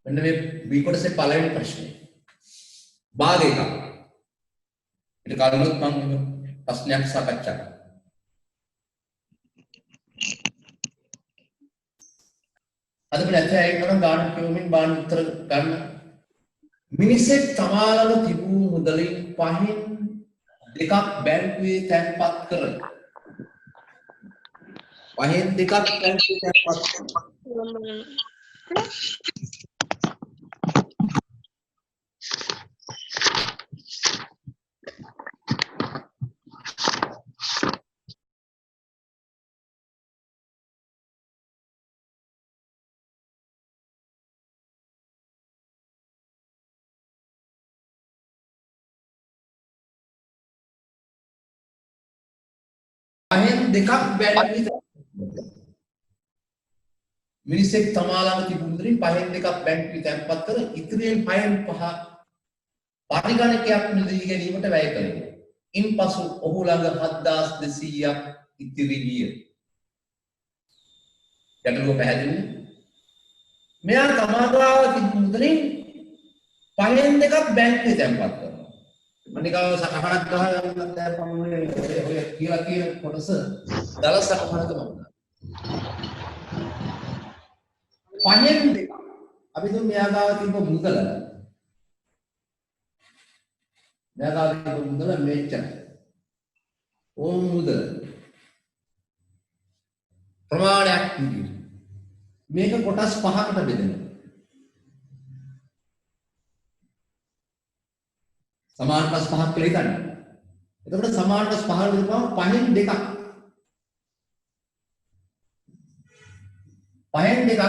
මෙන්න මේ B කොටසේ පළවෙනි ප්‍රශ්නේ. භාග එකක්. ඊට කලිනුත් මම ප්‍රශ්නයක් සාකච්ඡා කළා. අද ප්‍රශ්නය කරන ගාන කියවමින් බාන උත්තර ගන්න. මිනිසෙක් තමාලම තිබූ මුදලින් පහෙන් දෙකක් බැංකුවේ තැන්පත් කරන. පහෙන් දෙකක් බැංකුවේ තැන්පත් කරන. පහෙන් දෙකක් බැංකුවේ මිනිසෙක් තමාලම තිබුණු මුදලින් පහෙන් දෙකක් බැංකුවේ තැන්පත් කර ඉතිරියෙන් පහෙන් පහ පරිගණකයක් මිලදී ගැනීමට වැය කළේ. ඉන්පසු ඔහු ළඟ 7200ක් ඉතිරි විය. ගැටලුව පැහැදිලිද? මෙයා තමාගාව තිබුණු මුදලින් පහෙන් දෙකක් බැංකුවේ තැන්පත් කරනවා. මනිකාව සකහනක් ගහලා දැන් ඔය කියලා කියන කොටස දල සකහනක මම පහෙන් දෙක අපි දුන්න මෙයාගාව තිබ්බ මුදල මෙච්චර ඕම් මුදල ප්‍රමාණයක් විදිහට මේක කොටස් පහකට බෙදෙනවා. සමාන කොටස් පහක් කියලා හිතන්න. එතකොට සමාන කොටස් පහකට බෙදුවම පහෙන් දෙකක්. පහෙන් දෙකක්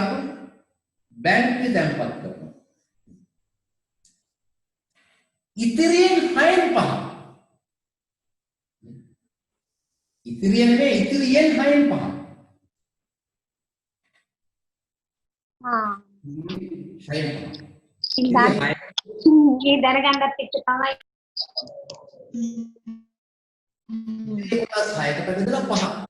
බැංකුවේ තැන්පත් කරනවා. ඉතිරියෙන් 6න් 5. ඉතිරිය නෙමෙයි ඉතිරියෙන් 6න් 5. ඒ දැනගන්නත් එක්ක තමයි මේ කොටස් 6කට බෙදලා 5.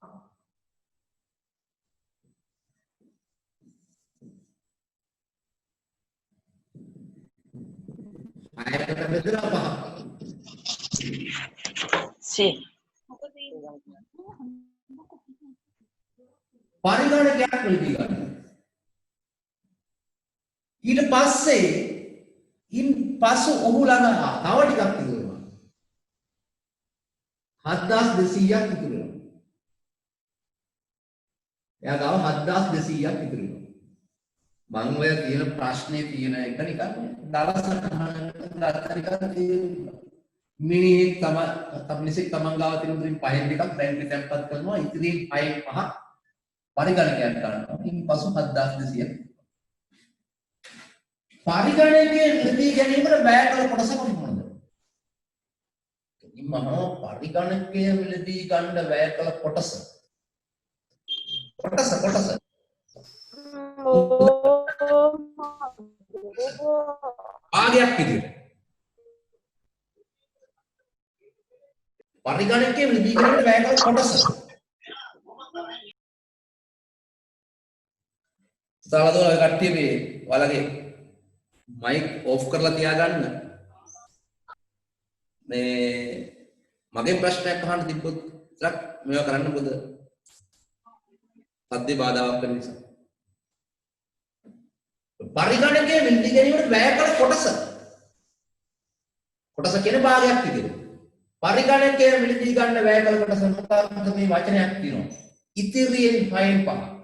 අයකට බෙදලා 5. සී පරිගණකයක් වෙලදී ගන්න. ඊට පස්සේ ඔහු ළඟ තව ටිකක් ඉතුරුනවා. 7200ක් ඉතුරුනවා. එයා ගාව 7200ක් ඉතුරුනවා. මම ඔය කියන ප්‍රශ්නේ තියෙන එක නිකන් දවසකට මිනිහෙක් මිනිසෙක් තමන් ගාව තියෙන මුදලින් පහෙන් දෙකක් බැංකුවේ තැන්පත් කරනවා. ඉතිරියෙන් 6න් 5 පරිගණකයක් කරනවා. ඉන්පසු 7200ක් පරිගණකයේ මිලදී ගැනීමට වැය කළ කොටස මොනවද? මහා පරිගණකයේ මිලදී ගන්න වැය කළ කොටස. ආගයක් විදිහට. පරිගණකයේ මිලදී ගැනීමට වැය කළ කොටස. සාලදෝ ඔය කට්ටිය මේ ඔයාලගේ මයික් ඔෆ් කරලා තියාගන්න. මේ මගේ ප්‍රශ්නයක් අහන්න තිබ්බොත් ටිකක් මේවා කරන්න මොකද? සද්දේ බාධාවක් වෙන නිසා. පරිගණකයේ මිලදී ගැනීමට වැය කළ කොටස. කොටස කියන භාගයක් විදිහට. පරිගණකයේ මිලදී ගන්න වැය කළ කොටස මොකක්ද මේ වචනයක් තියෙනවා. ඉතිරියෙන් 6න් 5.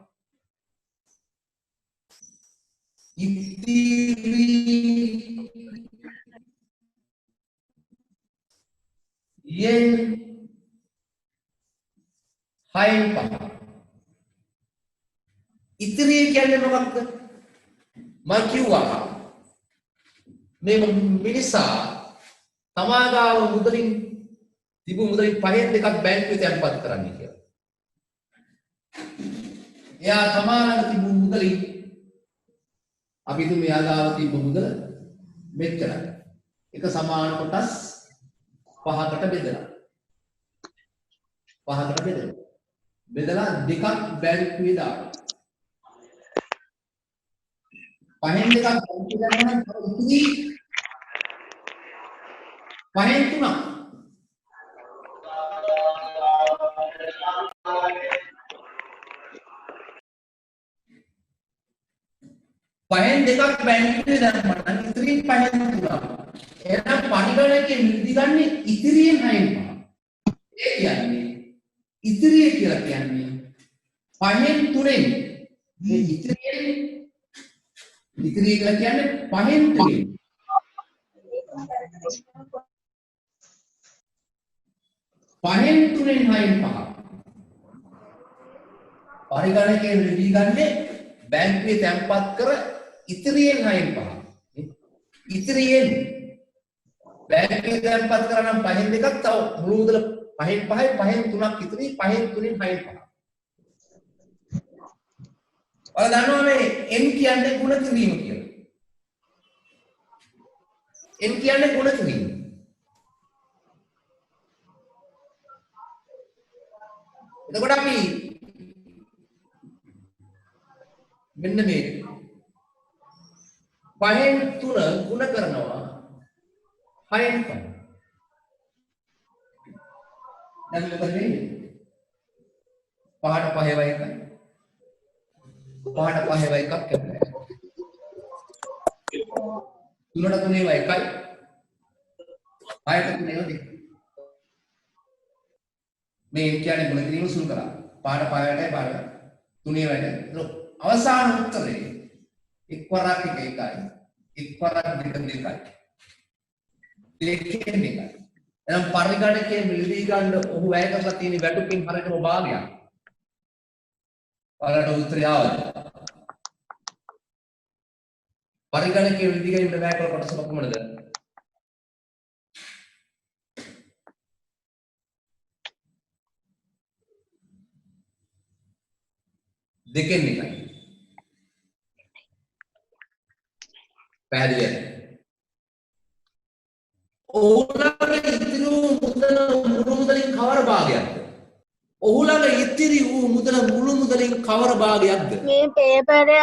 yen 6න් 5. ඉතිරිය කියන්නේ මොකක්ද? මම කිව්වා මේ මිනිසා තමාගාව මුදලින් තිබු මුදලින් පහෙන් දෙකක් බැංකුවේ තැන්පත් කරන්න කියලා. එයා තමාලම තිබු මුදලින් අපි තුමු යාගාව තිබු මුදල මෙච්චරයි. එක සමාන කොටස් 5කට බෙදලා. 5කට බෙදලා. බෙදලා දෙකක් බැංකුවේ දානවා. 5න් දෙකක් බැංකුවේ දානවා නම් ඉතිරි 5න් 3ක්. පහෙන් දෙකක් බැංකුවේ දැම්මම නම් ඉතිරි 5න් 3ක්. එහෙනම් පරිගණකයේ නිදි ගන්නේ ඉතිරියෙන් 6න් 5. ඒ කියන්නේ ඉතිරිය කියලා කියන්නේ 5න් 3න්. මේ ඉතිරිය කියලා කියන්නේ 5න් 3න්. 5න් 3න් 6න් 5. පරිගණකයේ නිදි ගන්නේ බැංකුවේ තැන්පත් කර ඉතිරියෙන් 6න් 5. ඉතිරියෙන් බැංකුවේ තැන්පත් කරා නම් 5න් දෙකක් තව මුළු මුදල 5න් 5යි 5න් 3ක් ඉතිරි 5න් 3න් 6න් 5. ඔයාලා දන්නවා මේ n කියන්නේ ගුණ කිරීම කියලා. n කියන්නේ ගුණ කිරීම. එතකොට අපි මෙන්න මේ 5න් 3 ගුණ කරනවා 6න් 5. දැන් මොකද වෙන්නේ? 5ට 5 වයි 1යි. 5ට 5 වයි 1ක් කැපෙනවා. 3ට 3 වයි 1යි. 6ට 3 වයි 2යි. මේ කියන්නේ ගුණ කිරීම සුළු කරා. 5ට 5ටයි 3 වයිටයි. අවසාන උත්තරේ එක් වරක් 1යි. එක් වරක් 2යි. දෙකෙන් එකයි. එහෙනම් පරිගණකයේ මිලදී ගන්න ඔහු වැය කරලා තියෙන වැටුපින් හරියටම භාගයක්. ඔයාලට උත්තරය ආවද? පරිගණකයේ මිලදී ගන්න වැය කරලා කොටස කොහොමද? දෙකෙන් එකයි. පැහැදිලිද? ඔහුලගේ ඉතිරි වූ මුදල මුළු මුදලින් කවර භාගයක්ද? ඔහුලගේ ඉතිරි වූ මුදල මුළු මුදලින් කවර භාගයක්ද? මේ පේපරය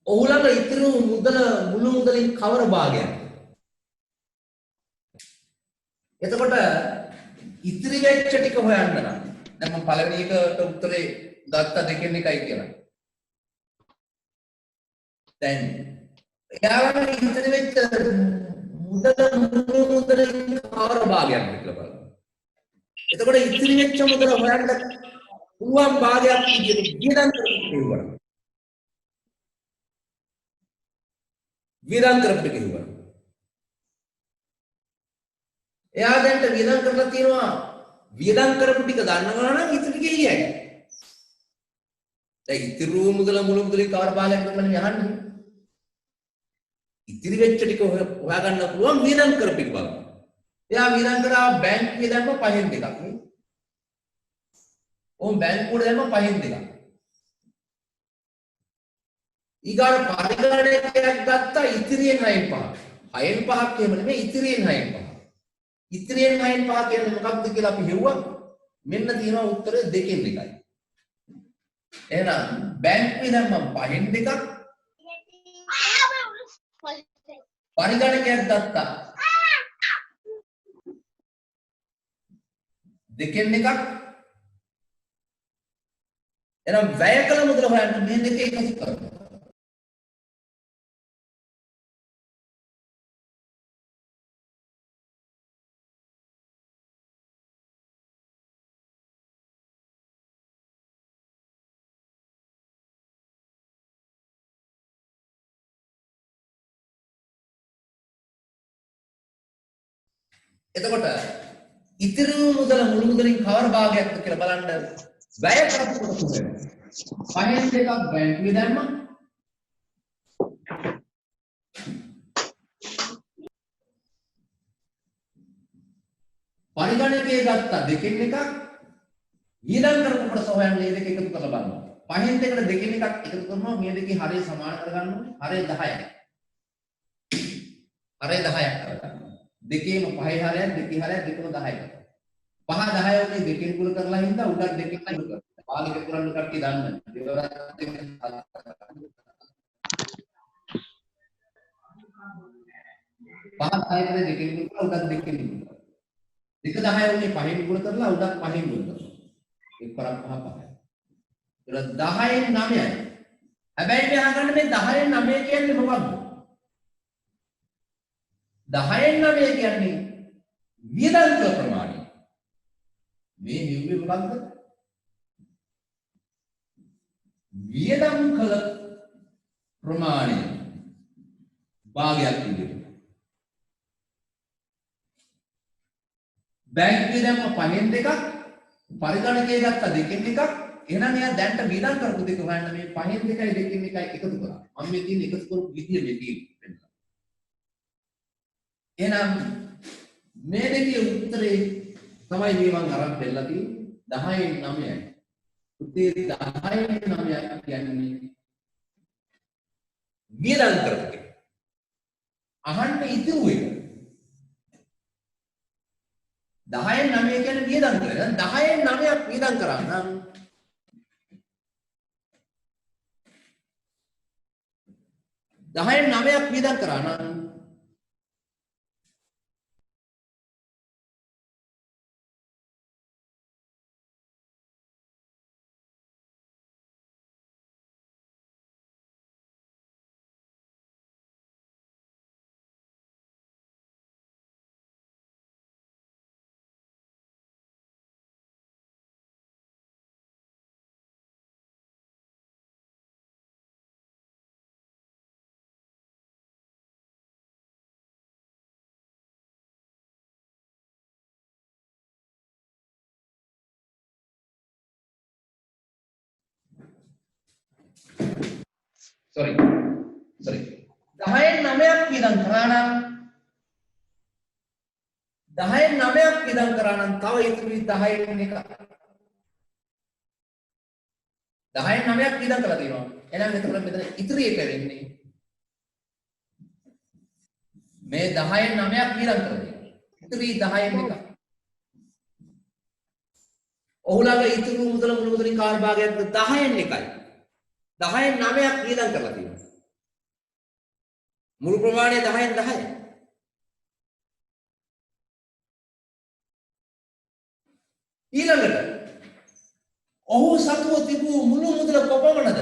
ඔහුලගේ ඉතිරි වූ මුදල මුළු මුදලින් කවර භාගයක්ද? එතකොට ඉතිරි වෙච්ච ටික හොයන්න නම් දැන් මම පළවෙනි එකට උත්තරේ ගත්ත දෙකෙන් එකයි කියලා. දැන් එයාලගේ ඉතිරි වෙච්ච මුදල මුළු මුදලින් කවර භාගයක්ද කියලා බලන්න. එතකොට ඉතිරි වෙච්ච මුදල හොයන්න පුළුවන් භාගයක් විදිහට වියදම් කරනවා. වියදම් කරපිට කිව්වා. එයා දැන්ට වියදම් කරලා තියෙනවා වියදම් කරපු ටික ගන්නවා නම් ඉතිරි ටික ඊයයි. දැන් ඉතිරි මුදල මුළු මුදලින් කවර භාගයක්ද කියලා මම අහන්නේ. ඉතිරි වෙච්ච ටික හොයා ගන්න පුළුවන් වියදම් කරපු එක බලන්න. එයා වියදම් කරා බැංකුවේ දැම්ම 5න් 2ක් නේ. ඕම් බැංකුවට දැම්ම 5න් 2ක්. ඊගාට පරිගණකයක් ගත්තා ඉතිරියෙන් 6න් 5. 6න් 5ක් එහෙම නෙමෙයි ඉතිරියෙන් 6න් 5. ඉතිරියෙන් 6න් 5 කියන්නේ මොකක්ද කියලා අපි හෙව්වා. මෙන්න තියෙනවා උත්තරය දෙකෙන් එකයි. එහෙනම් බැංකුවේ දැම්මම 5න් 2ක් පරිගණකයක් ගත්තා දෙකෙන් එකක්. එහෙනම් වැය කළ මුදල හොයන්න මේ දෙකේ එකතු කරනවා. එතකොට ඉතිරි මුදල මුළු මුදලින් කවර භාගයක්ද කියලා බලන්න වැය කරපු කොට වෙනවා. 5න් 2ක් බැංකුවේ දැම්මා. පරිගණකයේ ගත්ත දෙකෙන් එකක් ඊළඟ කරපු කොටස හොයන්න මේ දෙක එකතු කරලා බලනවා. පහෙන් දෙකට දෙකෙන් එකක් එකතු කරනවා මේ දෙකේ හරය සමාන කරගන්න ඕනේ. හරය 10යි. හරය 10ක් කරගන්නවා. දෙකේම පහේ හරයක් දෙකේ හරයක් දෙකම 10යි. පහ 10 උනේ දෙකෙන් ගුණ කරලා හින්දා උඩක් දෙකෙන් ගුණ කරනවා. පාලික කරන්න කට්ටිය දන්න. දෙවරක් පහ 10 දෙකෙන් ගුණ කරලා උඩක් දෙකෙන් ගුණ කරනවා. දෙක 10 උනේ පහෙන් ගුණ කරලා උඩක් පහෙන් ගුණ කරනවා. එක් පරක් පහ පහයි. ඒක 10න් 9යි. හැබැයි මේ අහගන්න මේ 10න් 9 කියන්නේ මොකක්ද? 10න් 9 කියන්නේ වියදම් කළ ප්‍රමාණය. මේ නියුමේ මොකක්ද? වියදම් කළ ප්‍රමාණය භාගයක් විදිහට. බැංකුවේ දැම්ම පහෙන් දෙකක් පරිගණකයේ ගත්ත දෙකෙන් එකක් එහෙනම් එයා දැන්ට වියදම් කරපු දෙක හොයන්න මේ පහෙන් දෙකයි දෙකෙන් එකයි එකතු කරා. මම මේ තියෙන එකතු කරපු විදිය මේ තියෙන්නේ. එහෙනම් මේ දෙකේ උත්තරේ තමයි මේ මම අරන් දෙලා තියෙන්නේ 10න් 9යි. උත්තේ 10න් 9යි කියන්නේ වියදම් කරපු එක. අහන්න ඉතුරු එක. 10න් 9 කියන්නේ වියදම් කරලා. 10න් 9ක් වියදම් කරා නම් 10න් 9ක් වියදම් කරා නම් sorry 10න් 9ක් වියදම් කරා නම් 10න් 9ක් වියදම් කරා නම් තව ඉතුරුයි 10න් එක 10න් 9ක් වියදම් කරලා තියෙනවා එහෙනම් එතකොට මෙතන ඉතුරු එක වෙන්නේ මේ 10න් 9ක් වියදම් කරලා තියෙනවා ඉතුරුයි 10න් එක ඔහුලගේ ඉතුරු මුදල මුළු මුදලින් කාල් භාගයක් 10න් එකයි 10න් 9ක් වියදම් කරලා තියෙනවා මුළු ප්‍රමාණය 10න් 10යි. ඊළඟට ඔහු සතුව තිබූ මුළු මුදල කොපමණද?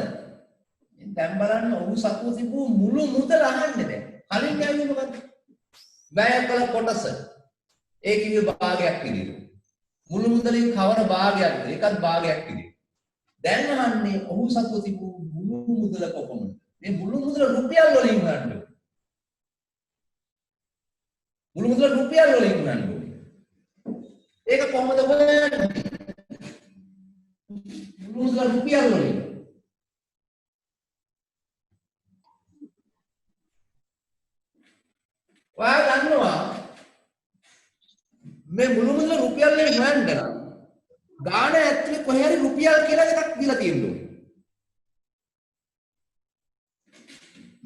දැන් බලන්න ඔහු සතුව තිබූ මුළු මුදල අහන්නේ දැන්. කලින් කියන්නේ මොකද්ද? වැය කළ කොටස. ඒ කිව්වේ භාගයක් විදිහට. මුළු මුදලින් කවර භාගයක්ද? ඒකත් භාගයක් විදිහට. දැන් අහන්නේ ඔහු සතුව තිබූ මුළු මුදල කොපමණද? මේ මුළු මුදල රුපියල් වලින් ගන්නද? මුළු මුදල රුපියල් වලින් ගන්න ඕනේ. ඒක කොහොමද හොයන්නේ? මුළු මුදල රුපියල් වලින්. ඔයා දන්නවා මේ මුළු මුදල රුපියල් වලින් හොයන්න නම් ගාණ ඇතුලේ කොහේ හරි රුපියල් කියලා එකක් දීලා තියෙනවා.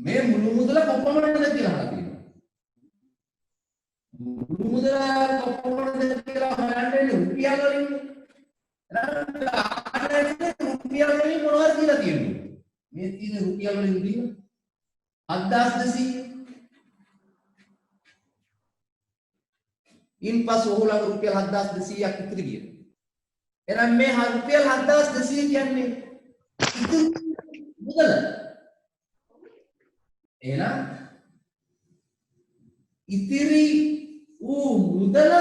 මේ මුළු මුදල කොපමණද කියලා අහලා තියෙනවා. මුළු මුදල කොපමණද කියලා හොයන්නේ රුපියල් වලින්. එහෙනම් රුපියල් වලින් මොනවද කියලා තියෙන්නේ? මේ තියෙන රුපියල් වලින් දීලා 7200. ඉන්පසු ඔහුලගේ රුපියල් 7200ක් ඉතිරි ගියා. එහෙනම් මේ රුපියල් 7200 කියන්නේ ඉතිරි මුදල. එහෙනම් ඉතිරි වූ මුදල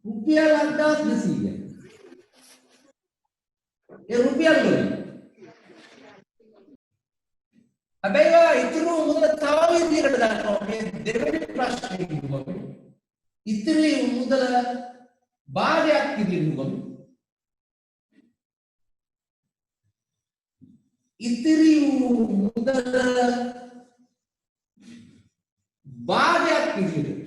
රුපියල් 7200. ඒ රුපියල් වලින්. හැබැයි ඔය ඉතිරි වූ මුදල තව විදිහකට දානවා මේ දෙවෙනි ප්‍රශ්නේ කිව්වම. ඉතිරි මුදල භාගයක් විදිහට ඉතිරි වූ මුදල භාගයක් විදිහට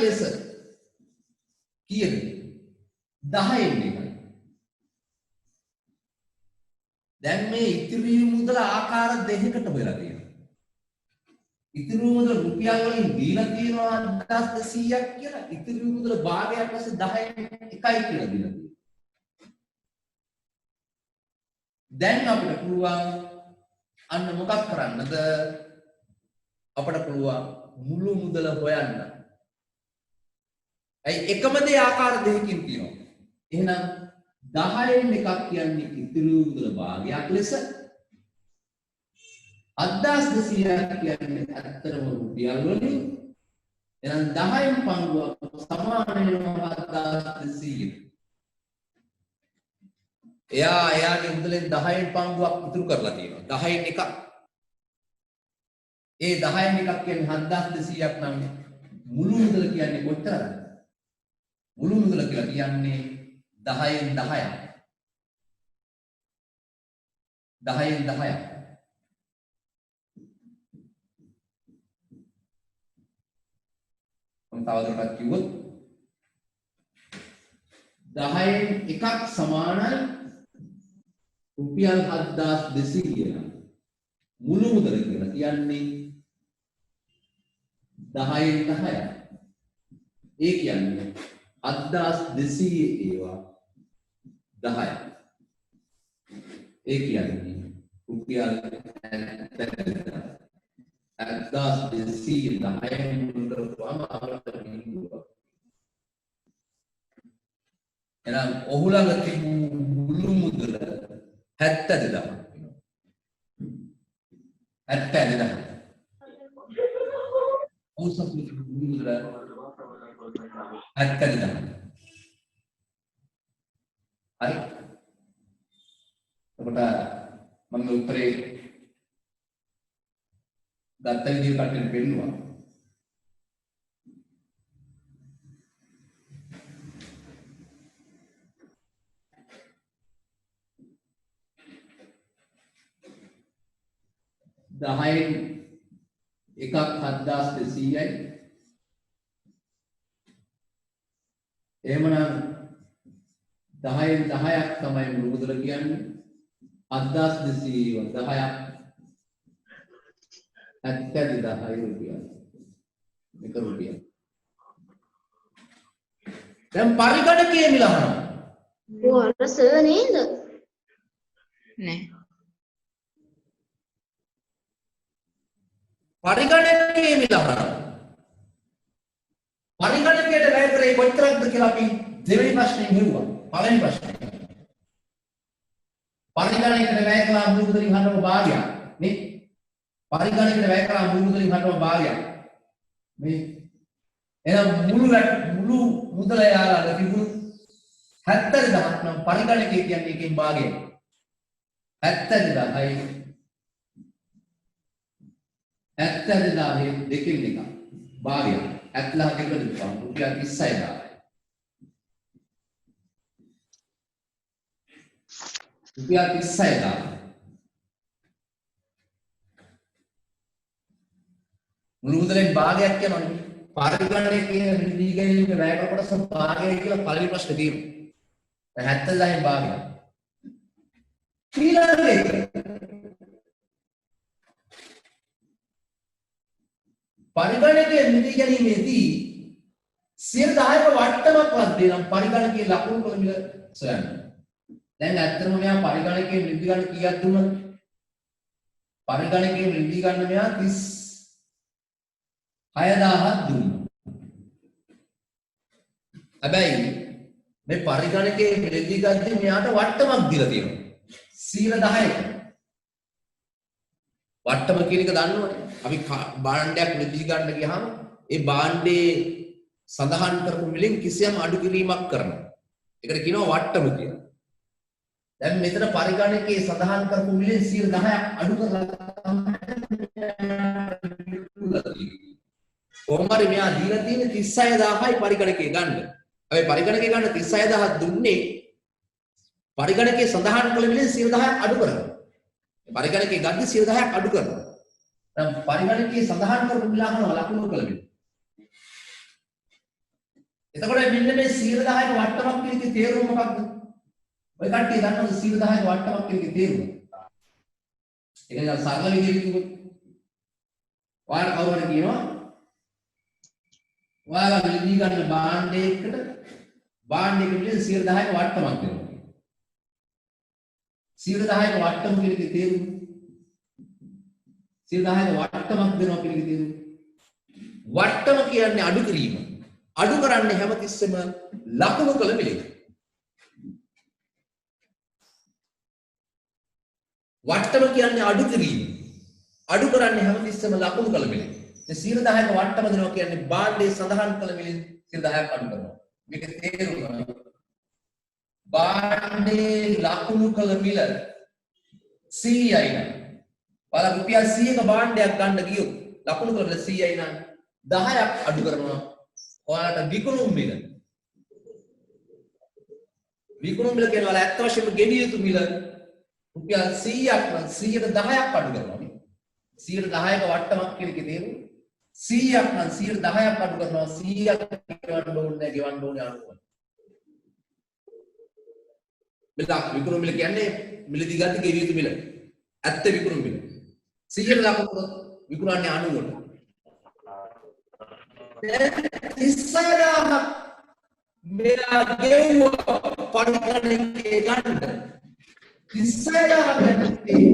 ලෙස කීයද 10න් එකයි. දැන් මේ ඉතිරි මුදල ආකාර දෙකකට බෙදලා තියෙනවා. ඉතිරි මුදල රුපියල් වලින් දීලා තියෙනවා 1200ක් කියලා. ඉතිරි මුදල භාගයක් වශයෙන් 10න් එකයි කියලා දීලා තියෙනවා. දැන් අපිට පුළුවන් අන්න මොකක් කරන්නද? අපිට පුළුවන් මුළු මුදල හොයන්න. ඇයි එකම දේ ආකාර දෙකකින් තියෙනවා. එහෙනම් 10න් එකක් කියන්නේ ඉතිරි මුදල භාගයක් ලෙස 7200ක් කියන්නේ ඇත්තටම රුපියල් වලින්. එහෙනම් 10න් පංගුවක් සමාන වෙනවා 7200ට. එයාගේ මුදලෙන් 10න් පංගුවක් ඉතුරු කරලා තියෙනවා. 10න් එකක්. ඒ 10න් එකක් කියන්නේ 7200ක් නම් මුළු මුදල කියන්නේ කොච්චරද? මුළු මුදල කියලා කියන්නේ 10න් 10ක්. 10න් 10ක්. මම තවදුරටත් කිව්වොත් 10න් එකක් සමානයි රුපියල් 7200 කියලා. මුළු මුදල කියලා කියන්නේ 10න් 10ක්. ඒ කියන්නේ 7200 ඒවා 10ක්. ඒ කියන්නේ රුපියල් 7200 10න් මුදලටම අපට නිකුත්. එහෙනම් ඔහු ළඟ තිබූ මුළු මුදල 72000. 72000. ඔවුසතු මුළු මුදල 72000. හරි. ඔබට මම උත්තරේ දත්ත විදියට කටට පෙන්නුවා. දහයෙන් එකක් 7200යි. එහෙමනම් 10න් 10ක් තමයි මුළු මුදල කියන්නේ. 7200 10ක් 70000 රුපියල්. මේක රුපියල්. දැන් පරිගණකයේ මිල අහනවා. ඔයාලා සර් නේද? නෑ. පරිගණකයේ මිල අහනවා. පරිගණකයට වැය කරේ කොච්චරක්ද කියලා අපි දෙවෙනි ප්‍රශ්නේ හෙව්වා. පළවෙනි ප්‍රශ්නේ. පරිගණකයට වැය කළා මුළු මුදලින් හරවන භාගයක් නේ. පරිගණකයට වැය කළා මුළු මුදලින් හරවන භාගයක්. මේ එහෙනම් මුළු මුදල යාලා තිබුණු 70000ක් නම් පරිගණකයේ කියන්නේ එකකින් භාගයක්. 70000යි 70000 දෙකෙන් එක භාගයක්. 70000 දෙකට දුන්නා රුපියල් 36000යි. රුපියල් 36000. මුළු මුදලෙන් භාගයක් යනවනේ. පරිගණකයේ දී ගැනීම වැය කොටස භාගය කියලා පළවෙනි ප්‍රශ්නේ තියෙනවා. 70000න් භාගයක්. ඊළඟ එක පරිගණකයේ නිදී ගැනීමේදී 10%ක වට්ටමක්වත් දෙනම් පරිගණකයේ ලකුණු වල මිල සොයන්න. දැන් ඇත්තටම මෙයා පරිගණකයේ නිදී ගන්න කීයක් දුන්නද? පරිගණකයේ නිදී ගන්න මෙයා 36000ක් දුන්නා. හැබැයි මේ පරිගණකයේ නිදී ගද්දී මෙයාට වට්ටමක් දීලා තියෙනවා. 10%ක. වට්ටම කියන එක දන්නවනේ. අපි භාණ්ඩයක් නිදී ගන්න ගියාම ඒ භාණ්ඩේ සඳහන් කරපු මිලෙන් කිසියම් අඩු කිරීමක් කරනවා. ඒකට කියනවා වට්ටම කියලා. දැන් මෙතන පරිගණකයේ සඳහන් කරපු මිලෙන් 10%ක් අඩු කරලා කොහොම හරි මෙයා දීලා තියෙන 36000යි පරිගණකයේ ගන්න. හැබැයි පරිගණකයේ ගන්න 36000ක් දුන්නේ පරිගණකයේ සඳහන් කළ මිලෙන් 10%ක් අඩු කරනවා. පරිගණකයේ ගද්දි 10%ක් අඩු කරනවා. දැන් පරිගණකයේ සඳහන් කරපු මිල අහනවා ලකුණු කළ මිල. එතකොට මෙන්න මේ 110ක වට්ටමක් කියන එකේ තේරුම මොකක්ද? ඔය කට්ටිය දන්නවද 110ක වට්ටමක් කියන එකේ තේරුම? ඒක නිකන් සරල විදිහට කිව්වොත් ඔයාලා කවුරු හරි කියනවා ඔයාලා මිලදී ගන්න භාණ්ඩයකට 110ක වට්ටමක් දෙනවා. 110ක වට්ටම කියන එකේ තේරුම 110ක වට්ටමක් දෙනවා කියන එකේ තේරුම වට්ටම කියන්නේ අඩු කිරීම. අඩු කරන්නේ හැමතිස්සෙම ලකුණු කළ මිලක. වට්ටම කියන්නේ අඩු කිරීම. අඩු කරන්නේ හැමතිස්සෙම ලකුණු කළ මිලක. මේ 110ක වට්ටම දෙනවා කියන්නේ භාණ්ඩයේ සඳහන් කළ මිලෙන් 110ක් අඩු කරනවා. මේක තේරුම භාණ්ඩයේ ලකුණු කළ මිල 100යි නම් බලන්න රුපියල් 100ක භාණ්ඩයක් ගන්න ගියොත් ලකුණු කළ මිල 100යි නම් 10ක් අඩු කරනවා. ඔයාලට විකුණුම් මිල. විකුණුම් මිල කියනවා ඇත්ත වශයෙන්ම ගෙවිය යුතු මිල රුපියල් 100ක් නම් 100ට 10ක් අඩු කරනවා නේ. 110ක වට්ටමක් කියන එකේ තේරුම 100ක් නම් 110ක් අඩු කරනවා 100ක් ගෙවන්න ඕනේ ගෙවන්න ඕනේ අඩුව. මිල විකුණුම් මිල කියන්නේ මිලදී ගන්න ගෙවිය යුතු මිල. ඇත්ත විකුණුම් මිල. 100ට ලකුණු කරොත් විකුණන්නේ 90ට. 30000ක් මෙයා ගෙවුවා පරිගණකේ ගන්න 30000ක් නැත්තේ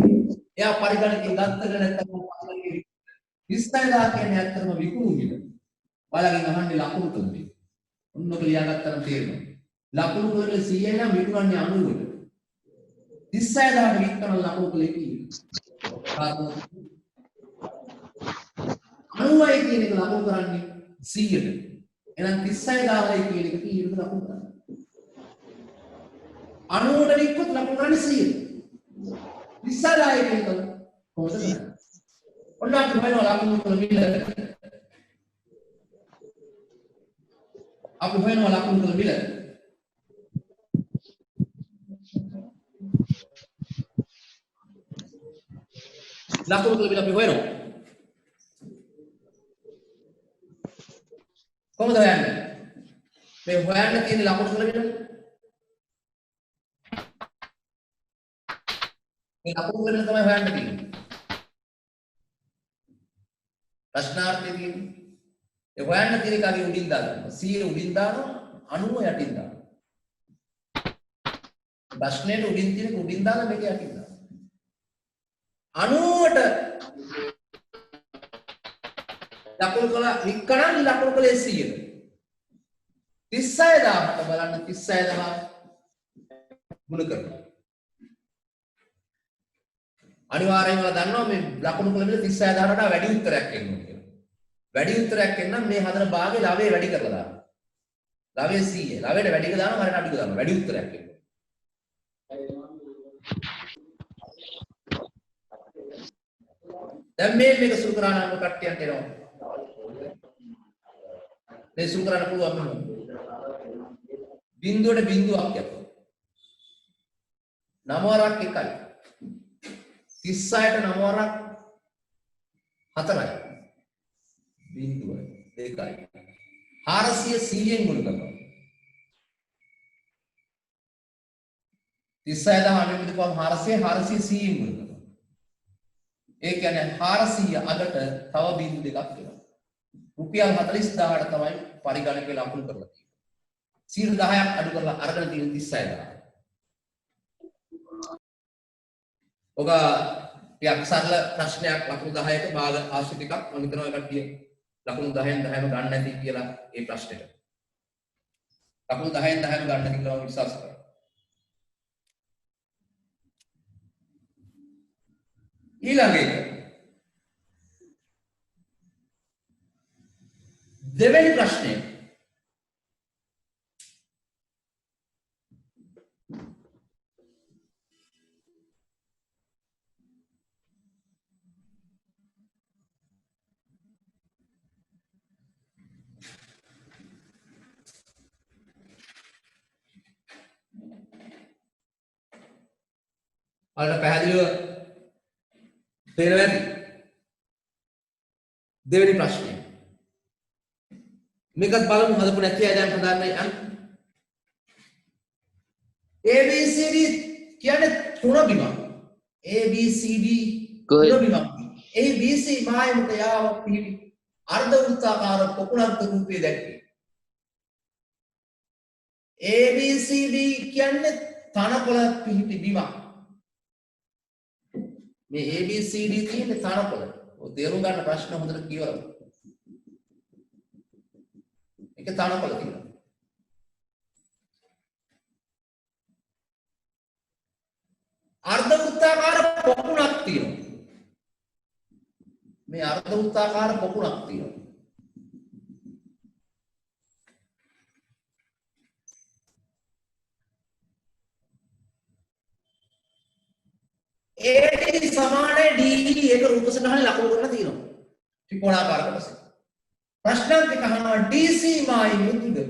එයා පරිගණකේ ගත්තද නැත්නම් 30000 කියන්නේ ඇත්තම විකුණු මිල. බලකින් අහන්නේ ලකුණු කළේ. ඔන්නක ලියාගත්තම තේරෙනවා. ලකුණු කළේ 100 නම් විකුණන්නේ 90ට. 30000ට විකුණන ලකුණු කළේ කීයද? 90යි කියන එක ලකුණු කරන්නේ 100ට. එහෙනම් 36000යි කියන එක කීයද ලකුණු කරන්නේ? 90ට වික්කොත් ලකුණු කරන්නේ 100ට. 36000යි කියන එක කොහොමද කරන්නේ? ඔන්න අපි හොයනවා ලකුණු කළ මිල. අපි හොයනවා ලකුණු කළ මිල. ලකුණු කළ මිල අපි හොයනවා. කොහොමද හොයන්නේ? මේ හොයන්න තියෙන ලකුණු කළ මිල. මේ ලකුණු කළ මිල තමයි හොයන්න තියෙන්නේ. ප්‍රශ්නාර්ථයේ තියෙන්නේ. ඒ හොයන්න තියෙන එක අපි උඩින් දානවා. 100 උඩින් දානවා 90 යටින් දානවා. ප්‍රශ්නේට උඩින් තියෙන උඩින් දාලා මේක යටින් දානවා. 90ට ලකුණු කළ විකරණ ලකුණු කළේ 100ට. 36000ට බලන්න 36000 ගුණ කරනවා. අනිවාර්යයෙන්ම දන්නවා මේ ලකුණු කළ මිල 36000ට වඩා වැඩි උත්තරයක් එන්න ඕනේ කියලා. වැඩි උත්තරයක් එන්න මේ හදන භාගයේ ලවයේ වැඩි කරලා දාන්න. ලවයේ 100. ලවයට වැඩි කරලා දානවා හරියට අඩු කරනවා. වැඩි උත්තරයක් එන්න. දැන් මේක සුළු කරා නම් කට්ටියන්ට එනවා. මේ සුළු කරන්න පුළුවන් නේද? බිංදුවට බිංදුවක් යපුවා. 9 වරක් 1යි. 36ට 9 වරක් 4යි. බිංදුව 2යි. 400 100ෙන් ගුණ කරනවා. 36000 අනුවිද පම 400 100ෙන් ගුණ කරනවා. ඒ කියන්නේ 400 අගට තව බිංදු දෙකක් එනවා. රුපියල් 40000ට තමයි පරිගණකේ ලකුණු කරලා තියෙන්නේ. 10ක් අඩු කරලා අරගෙන තියෙන 36000. ඔක ටිකක් සරල ප්‍රශ්නයක් ලකුණු 10ක භාග ආශ්‍රිත එකක් මම හිතනවා කට්ටිය ලකුණු 10න් 10ම ගන්න නැති කියලා ඒ ප්‍රශ්නෙට. ලකුණු 10න් 10ම ගන්න නැති කියලා මම විශ්වාස කරනවා. ඊළඟ එක දෙවෙනි ප්‍රශ්නය ඔයාලට පැහැදිලිව තේරෙන්නේ දෙවෙනි ප්‍රශ්නය මේකත් බලමු හදපු නැති අය දැන් හදන්න යන්න. ABCD කියන්නේ තුන බිමක්. ABCD Good. තුන බිමක්. ABC මායමට යාව පිහිටි අර්ධ වෘත්තාකාර පොකුණක් රූපයේ දැක්වේ. ABCD කියන්නේ තනකොළ පිහිටි බිමක්. මේ ABCD කියන්නේ තනකොළ. ඔය තේරුම් ගන්න ප්‍රශ්න හොඳට කියවලා. මේක තනකොළ තියෙනවා. අර්ධ වෘත්තාකාර පොකුණක් තියෙනවා. මේ අර්ධ වෘත්තාකාර පොකුණක් තියෙනවා. AD සමානයි DE ඒක රූප සටහනේ ලකුණු කරලා තියෙනවා. ත්‍රිකෝණාකාර කොටස. ප්‍රශ්නාර්ථ දෙක අහනවා DC මායිමේ දිග.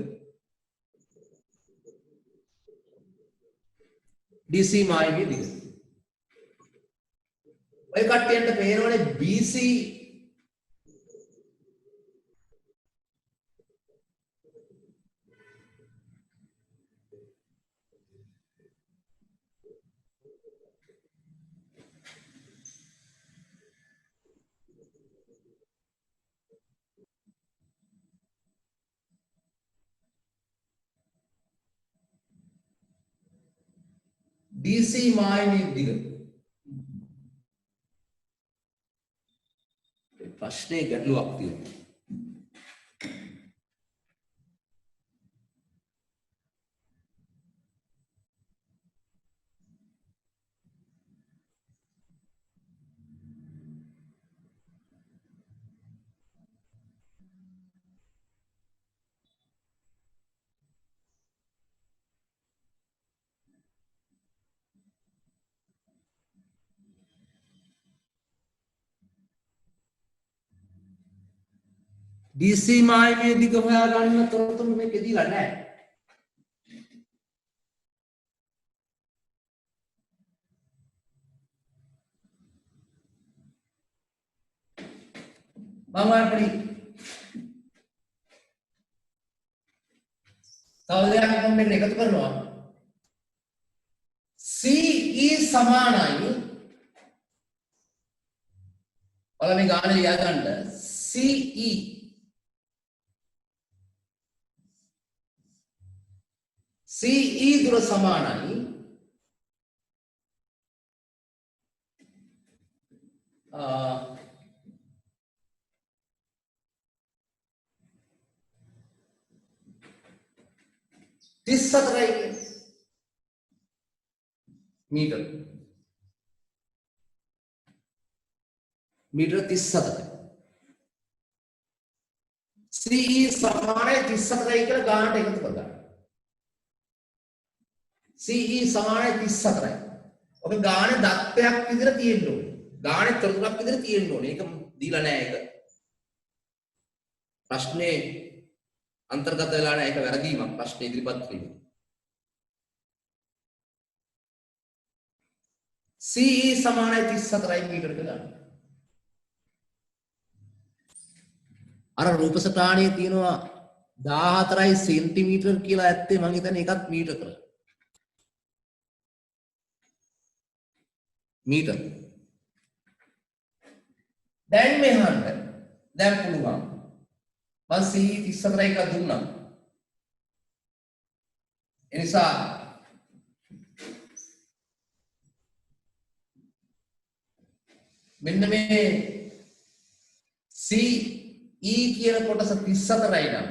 DC මායිමේ දිග. ඔය කට්ටියන්ට පේනවනේ BC DC මායිමේ දිග. ප්‍රශ්නේ ගැටලුවක් තියෙනවා. DC මායිමේ දිග හොයාගන්න තොරතුරු මේකේ දීලා නැහැ. මම අපරි තවදයක් මම මෙන්න එකතු කරනවා. CE සමානයි බලමු ගානේ ලියා ගන්න. CE CE දුර සමානයි मीटर मीटर 34 CE සමානයි 34යි කියලා ගානට එකතු කරගන්න. CE සමානයි 34යි. ඔක ගානේ දත්තයක් විදිහට තියෙන්න ඕනේ. ගානේ තොරතුරක් විදිහට තියෙන්න ඕනේ. ඒක දීලා නැහැ ඒක. ප්‍රශ්නේ අන්තර්ගත වෙලා නැහැ. ඒක වැරදීමක් ප්‍රශ්නේ ඉදිරිපත් කිරීම. CE සමානයි 34යි මීටරට ගන්න. අර රූප සටහනේ තියෙනවා 14යි සෙන්ටිමීටර් කියලා ඇත්තේ මම හිතන්නේ ඒකත් මීටර කරලා. मीटर දැන් මෙහාට දැන් පුළුවන් මම CE 34 එක දුන්නා ඒ නිසා මෙන්න මේ CE කියන කොටස 34යි නම්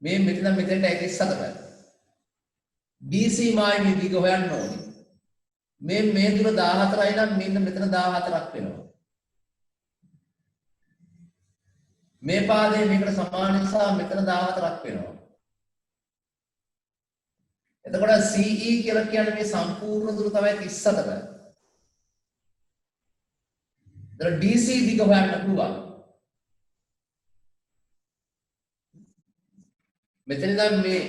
මේ මෙතන මෙතෙන්ට 34යි BC මායිමේ දිග හොයන්න ඕනේ මේ දුර 14යි නම් මෙන්න මෙතන 14ක් වෙනවා. මේ පාදයේ මේකට සමාන නිසා මෙතන 14ක් වෙනවා. එතකොට CE කියලා කියන්නේ මේ සම්පූර්ණ දුර තමයි 34. එතකොට DC දිග හොයන්න පුළුවන්. මෙතන ඉඳන් මේ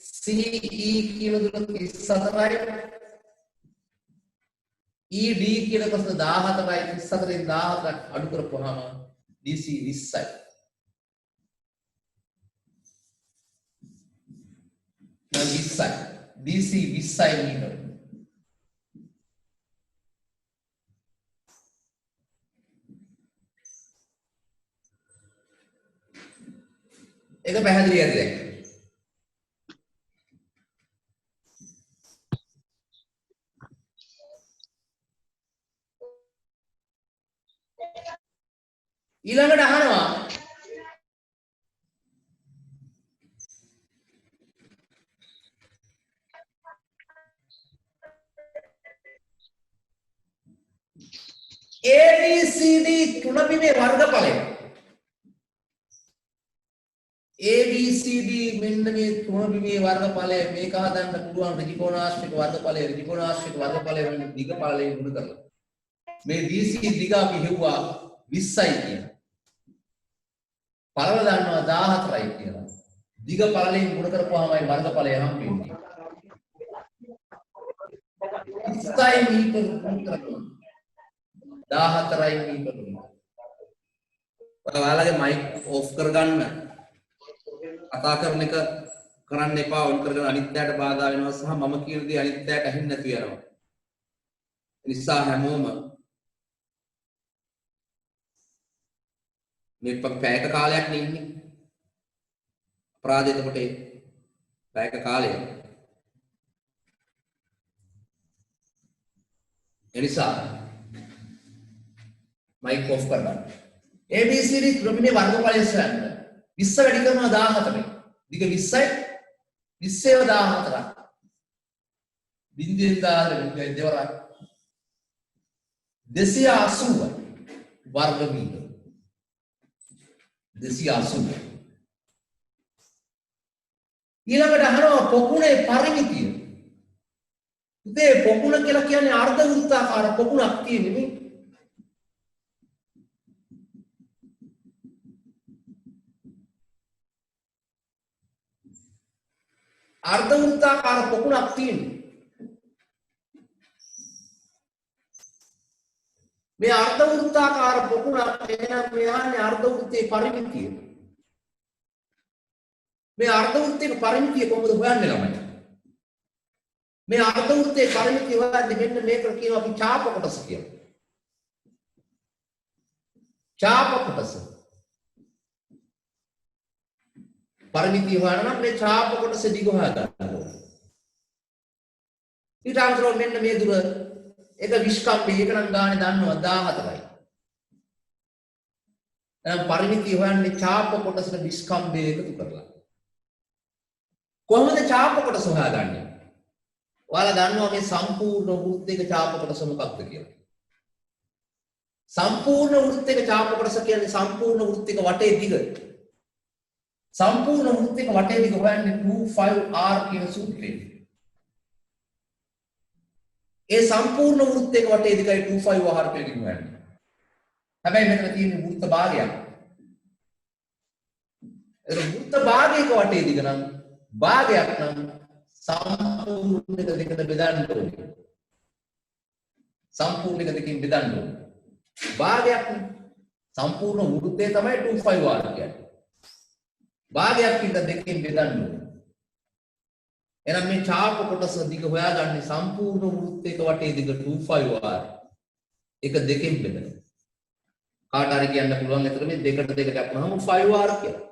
CE කියන දුර 34යි ED කියන කොටස 14යි 34න් 14ක් අඩු කරපුවාම DC 20යි. 20යි. DC 20යි මීටර. ඒක පැහැදිලි ඇති දැන්. ඊළඟට අහනවා ABCD තුන බිමේ වර්ගඵලය ABCD මෙන්න මේ තුන බිමේ වර්ගඵලය මේක හදන්න පුළුවන් ඍජුකෝණාශ්‍රික වර්ගඵලය ඍජුකෝණාශ්‍රික වර්ගඵලය වෙන දිගඵලයෙන් ගුණ කරලා මේ DC දිග අපි හෙව්වා 20යි කියලා. පළල දන්නවා 14යි කියලා. දිග පළලෙන් ගුණ කරපුවාමයි වර්ගඵලය හම්බෙන්නේ. 20යි මීටර ගුණ කරනවා. 14යි මීටර. ඔයාලගේ මයික් ඔෆ් කරගන්න. කතා කරන එක කරන්න එපා ඔන් කරගෙන අනිත්‍යයට බාධා වෙනවා සහ මම කියන දේ අනිත්‍යයට ඇහෙන්නේ නැති වෙනවා. ඒ නිසා හැමෝම මේ පැයක කාලයක් නේ ඉන්නේ. අපරාධ එතකොට පැයක කාලය. ඒ නිසා මයික් ඔෆ් කරගන්න. ABCD ක්‍රමයේ වර්ගඵලය සොයන්න. 20 වැඩි කරනවා 14යි. දිග 20යි 20 14යි. බින්දුවෙන් 14 දෙවරක් 280 වර්ග මීටර 280. ඊළඟට අහනවා පොකුණේ පරිමිතිය. ඉතින් පොකුණ කියලා කියන්නේ අර්ධ වෘත්තාකාර පොකුණක් තියෙන්නේ. අර්ධ වෘත්තාකාර පොකුණක් තියෙනවා. මේ අර්ධ වෘත්තාකාර පොකුණක් එනම් මෙහානේ අර්ධ වෘත්තයේ පරිමිතිය. මේ අර්ධ වෘත්තයේ පරිමිතිය කොහොමද හොයන්නේ ළමයි? මේ අර්ධ වෘත්තයේ පරිමිතිය හොයන්නේ මෙන්න මේකට කියනවා අපි ඡාප කොටස කියලා. ඡාප කොටස. පරිමිතිය හොයනවා නම් මේ ඡාප කොටස දිග හොයා ගන්න ඕනේ. ඊට අමතරව මෙන්න මේ දුර එක විස්කම්බේ එක නම් ගානේ දන්නවා 14යි. එහෙනම් පරිමිතිය හොයන්නේ ඡාප කොටසට විස්කම්බේ එකතු කරලා. කොහොමද ඡාප කොටස හොයාගන්නේ? ඔයාලා දන්නවා මේ සම්පූර්ණ වෘත්තයක ඡාප කොටස මොකක්ද කියලා. සම්පූර්ණ වෘත්තයක ඡාප කොටස කියන්නේ සම්පූර්ණ වෘත්තයක වටේ දිග. සම්පූර්ණ වෘත්තයක වටේ දිග හොයන්නේ 25R කියන සූත්‍රයෙන්. ඒ සම්පූර්ණ වෘත්තයක වටේ දිගයි 25R කියලා කියනවා. හැබැයි මෙතන තියෙන වෘත්ත භාගයක්. ඒක වෘත්ත භාගයක වටේ දිග නම් භාගයක් නම් සම්පූර්ණ එක දෙකට බෙදන්න ඕනේ. සම්පූර්ණ එක දෙකකින් බෙදන්න ඕනේ. භාගයක් සම්පූර්ණ වෘත්තය තමයි 25R කියන්නේ. භාගයක් ඉඳ දෙකකින් බෙදන්න ඕනේ. එහෙනම් මේ ඡාප කොටස දිග හොයාගන්නේ සම්පූර්ණ වෘත්තයක වටේ දිග 25R. එක දෙකෙන් බෙදලා. කාට හරි කියන්න පුළුවන් එතකොට මේ දෙකට දෙකට අපනහම 5R කියලා.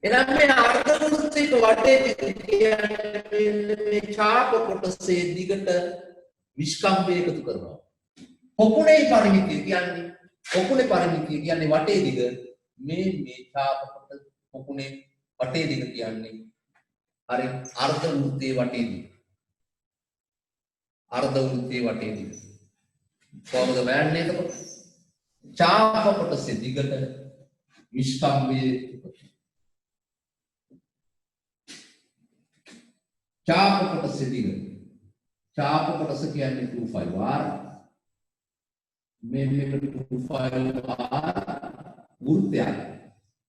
එහෙනම් මේ අර්ධ වෘත්තයක වටේ කියන්නේ මේ ඡාප කොටසේ දිගට විස්කම්භය එකතු කරනවා. පොකුණේ පරිමිතිය කියන්නේ වටේ දිග මේ ඡාප කොටස පොකුණේ වටේ දිග කියන්නේ හරි අර්ධ වෘත්තයේ වටේ දිග. අර්ධ වෘත්තයේ වටේ දිග. කොහොමද බෑන්නේ එතකොට? ඡාප කොටසේ දිගට විස්කම්භය ඡාප කොටසේ දිග. ඡාප කොටස කියන්නේ 25R. මේක 25R වෘත්තයක්.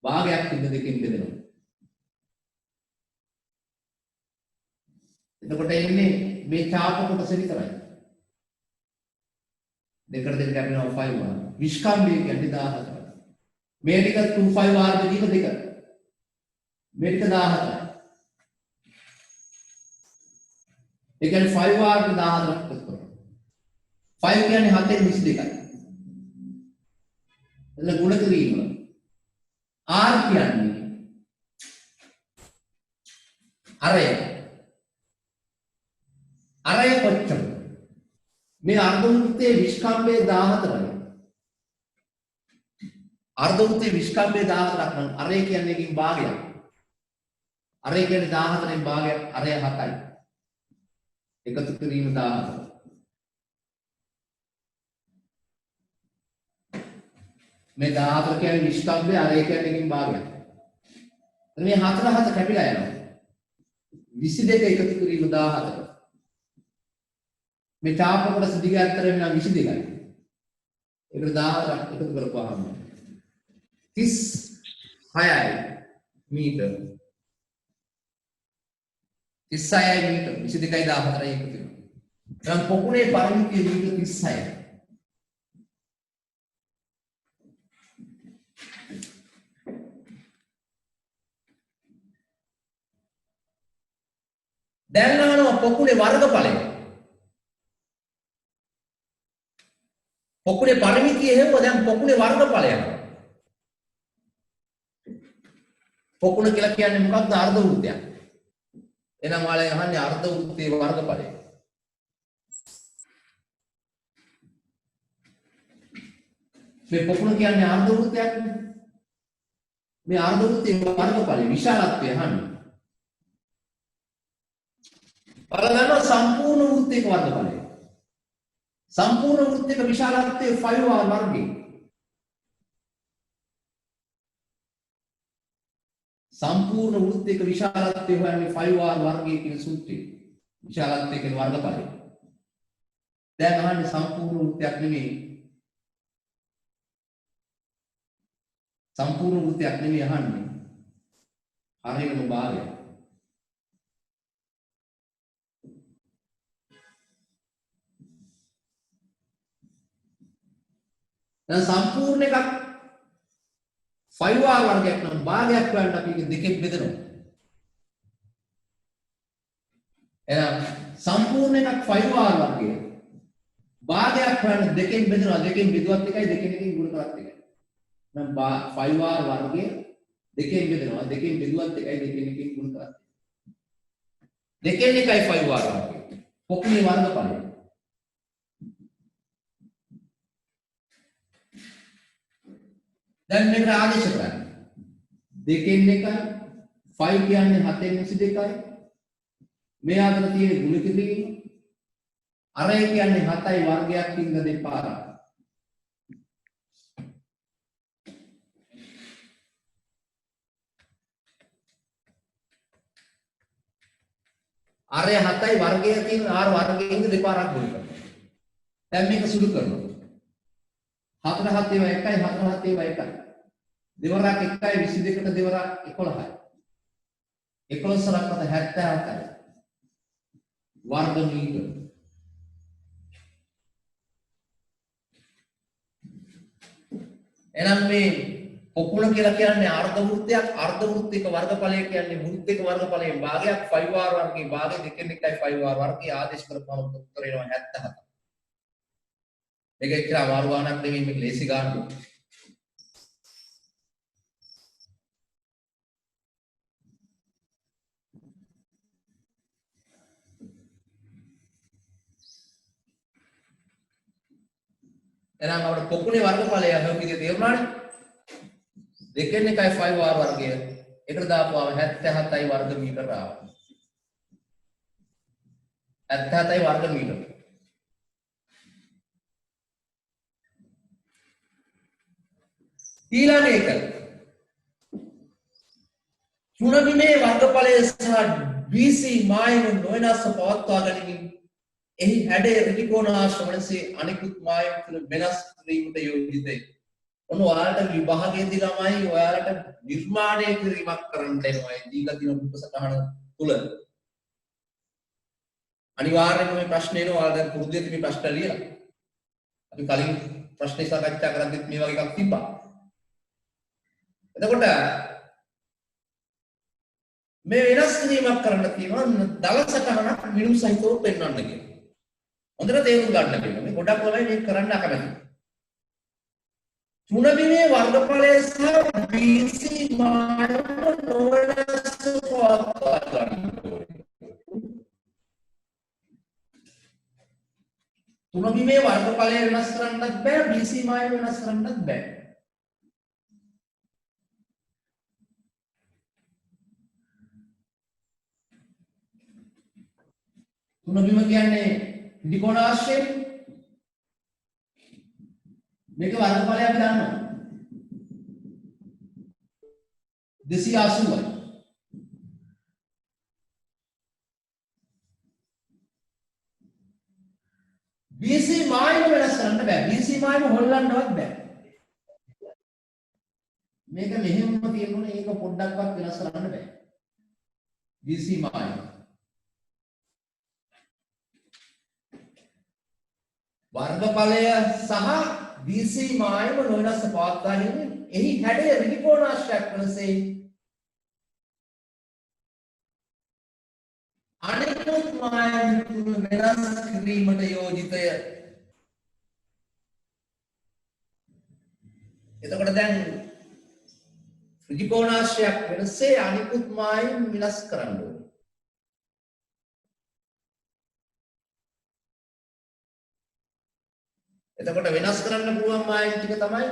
භාගයක් ඉන්න දෙකෙන් බෙදෙනවා. එතකොට එන්නේ මේ ඡාප කොටස විතරයි. දෙකට දෙක කැපෙනවා 5R. විස්කම්භය කියන්නේ 14. මේ ටික 25R බෙදීම දෙක. මේක 14යි. ඒ කියන්නේ 5 වර්ග 14ක් කරනවා. 5 කියන්නේ 7 න් 22යි. එතන ගුණ කිරීම. R කියන්නේ අරය. අරය කොච්චරද? මේ අර්ධ වෘත්තයේ විස්කම්භය 14යි. අර්ධ වෘත්තයේ විස්කම්භය 14ක් නම් අරය කියන්නේ එකකින් භාගයක්. අරය කියන්නේ 14න් භාගයක්, අරය 7යි. එකතු කිරීම 14. මේ 14 කියන්නේ විස්කම්භය, අරය කියන්නේ එකකින් භාගයක්. එතන මේ 4 7 කැපිලා යනවා. 22 එකතු කිරීම 14. මේ චාප කොටස දිග අතර වෙනවා 22යි. ඒකට 14ක් එකතු කරපුවාම 36යි මීටර. 36යි මීටර 22යි 14යි එකතු වෙනවා. දැන් පොකුණේ පරිමිතිය මීටර 36යි. දැන් අහනවා පොකුණේ වර්ගඵලය. පොකුණේ පරිමිතිය හේව දැන් පොකුණේ වර්ගඵලය. පොකුණ කියලා කියන්නේ මොකක්ද? අර්ධ වෘත්තයක්. එහෙනම් ඔයාලා අහන්නේ අර්ධ වෘත්තයේ වර්ගඵලය. මේ පොකුණ කියන්නේ අර්ධ වෘත්තයක් නේ. මේ අර්ධ වෘත්තයේ වර්ගඵලය විශාලත්වය අහන්නේ. බලන්න සම්පූර්ණ වෘත්තයක වර්ගඵලය. සම්පූර්ණ වෘත්තයක විශාලත්වය 5r වර්ගය. සම්පූර්ණ වෘත්තයක විශාලත්වය හොයන්නේ 5r වර්ගය කියන සූත්‍රය. විශාලත්වය කියන වර්ගඵලය. දැන් අහන්නේ සම්පූර්ණ වෘත්තයක් නෙමෙයි. සම්පූර්ණ වෘත්තයක් නෙමෙයි අහන්නේ. හරියටම භාගය. දැන් සම්පූර්ණ එකක් 5r වර්ගයක් නම් භාගයක් හොයන්න අපි ඒක දෙකෙන් බෙදනවා. එහෙනම් සම්පූර්ණ එකක් 5r වර්ගය භාගයක් හොයන්න දෙකෙන් බෙදනවා. දෙකෙන් බෙදුවත් එකයි, දෙකෙන් එකකින් ගුණ කරත් එකයි. නම් 5r වර්ගය දෙකෙන් බෙදනවා. දෙකෙන් බෙදුවත් එකයි, දෙකෙන් එකකින් ගුණ කරත් එකයි. දෙකෙන් එකයි 5r වර්ගය. පොකුණේ වර්ගඵලය. දැන් මේකට ආදේශ කරන්න. දෙකෙන් එකයි 5 කියන්නේ 7න් 22යි. මේ අතර තියෙන ගුණ කිරීම අරය කියන්නේ 7යි වර්ගයක් ඉඳ දෙපාරක්. අරය 7යි වර්ගය කියන r වර්ගයෙන් ඉඳ දෙපාරක් ගුණ කරනවා. දැන් මේක සුළු කරනවා. 4 7 ඒවා 1යි 4 7 ඒවා 1යි. දෙවරක් 1යි 22කට දෙවරක් 11යි. 11 සරක් මත 77යි. වර්ග මීටර. එහෙනම් මේ පොකුණ කියලා කියන්නේ අර්ධ වෘත්තයක්. අර්ධ වෘත්තයක වර්ගඵලය කියන්නේ වෘත්තයක වර්ගඵලයෙන් භාගයක්. 5r වර්ගයේ භාගය දෙකෙන් එකයි 5r වර්ගය ආදේශ කරපුවම උත්තර එනවා 77. මේක එක්ක අමාරු ගානක් නෙමෙයි, මේක ලේසි ගානක්. එහෙනම් අපිට පොකුණේ වර්ගඵලය අහුව විදිය තේරුණානේ. දෙකෙන් එකයි 5r වර්ගය. එකට දාපුවාම 77යි වර්ග මීටර ආවා. 77යි වර්ග මීටර. ඊළඟ එක තුනබිමේ වර්ගඵලය සහ BC මායම නොවෙනස්ව පවත්වා ගැනීම එහි හැඩය ත්‍රිකෝණාශ්‍රමණසේ අනිකුත් මායම් තුන වෙනස් කිරීමට යෝජිතයි. ඔන්න ඔයාලට විභාගයේදී ළමයි ඔයාලට නිර්මාණය කිරීමක් කරන්න දෙනවා. දීලා තියෙන උපසටහන තුල අනිවාර්යයෙන්ම මේ ප්‍රශ්න එනවා. ඔයාලා දැන් පුරුදු මේ ප්‍රශ්න ලියලා. අපි කලින් ප්‍රශ්නේ සාකච්ඡා කරද්දිත් මේ වගේ එකක් තිබ්බා. එතකොට මේ වෙනස් කිරීමක් කරන්න තියෙනවා දල සටහනක් මිනුම් සහිතව පෙන්වන්න කියලා. හොඳට තේරුම් ගන්න වෙනවා. මේ ගොඩක් වෙලාවට මේක කරන්න අකමැතියි. තුනබිමේ වර්ගඵලය සහ BC මාන නොවෙනස්ව පවත්වා ගන්න ඕනේ. තුනබිමේ වර්ගඵලය වෙනස් කරන්නත් බෑ BC මාන වෙනස් කරන්නත් බෑ. තුනබිම කියන්නේ ත්‍රිකෝණාශ්‍රය. මේක වර්ගඵලය අපි දන්නවා 280යි. BC මායිම වෙනස් කරන්න බෑ. BC මායිම හොල්ලන්නවත් බෑ. මේක මෙහෙමම තියෙනුනේ ඒක පොඩ්ඩක්වත් වෙනස් කරන්න බෑ. BC මායිම වර්ගඵලය සහ BC මායම නොවෙනස්ව පවත්වා ගැනීම එහි හැඩය ත්‍රිකෝණාශ්‍රයක් වනසේ අනෙකුත් මායම් තුන වෙනස් කිරීමට යෝජිතය. එතකොට දැන් ත්‍රිකෝණාශ්‍රයක් වෙනසේ අනෙකුත් මායම් වෙනස් කරන්න ඕනේ. එතකොට වෙනස් කරන්න පුළුවන් මායිම් ටික තමයි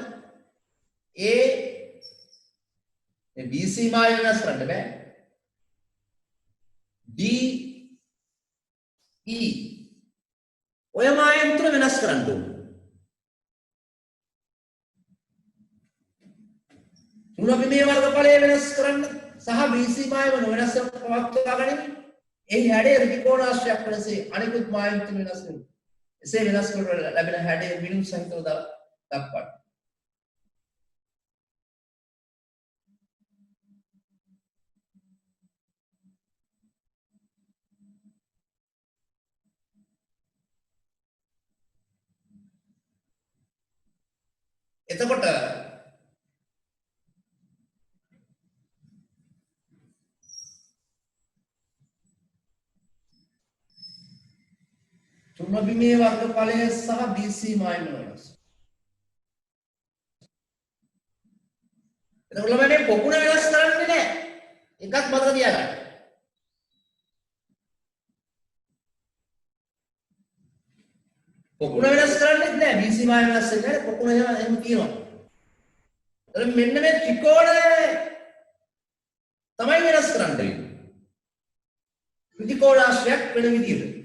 මේ BC මායිම් වෙනස් කරන්න බෑ. D E ඔය මායිම් තුන වෙනස් කරන්න ඕනේ. තුනබිමේ වර්ගඵලය වෙනස් කරන්න සහ BC මායිම නොවෙනස්ව පවත්වා ගැනීම එහි හැඩය ත්‍රිකෝණාශ්‍රයක් වනසේ අනිකුත් මායිම් තුන වෙනස් වෙනවා. එසේ වෙනස් කරලා ලැබෙන හැඩය මිනුම් සහිතව දක්වන්න. එතකොට තුනබිමේ වර්ගඵලය සහ BC මායිම වෙනස්. එතකොට ළමයි මේ පොකුණ වෙනස් කරන්නේ නැහැ. එකක් මතක තියාගන්න. පොකුණ වෙනස් කරන්නේ නැහැ. BC මායිම වෙනස් වෙන්නේ නැහැ. පොකුණ එහෙම තියෙනවා. එතකොට මෙන්න මේ ත්‍රිකෝණය තමයි වෙනස් කරන්න වෙන්නේ. ත්‍රිකෝණාශ්‍රයක් වෙන විදිහට.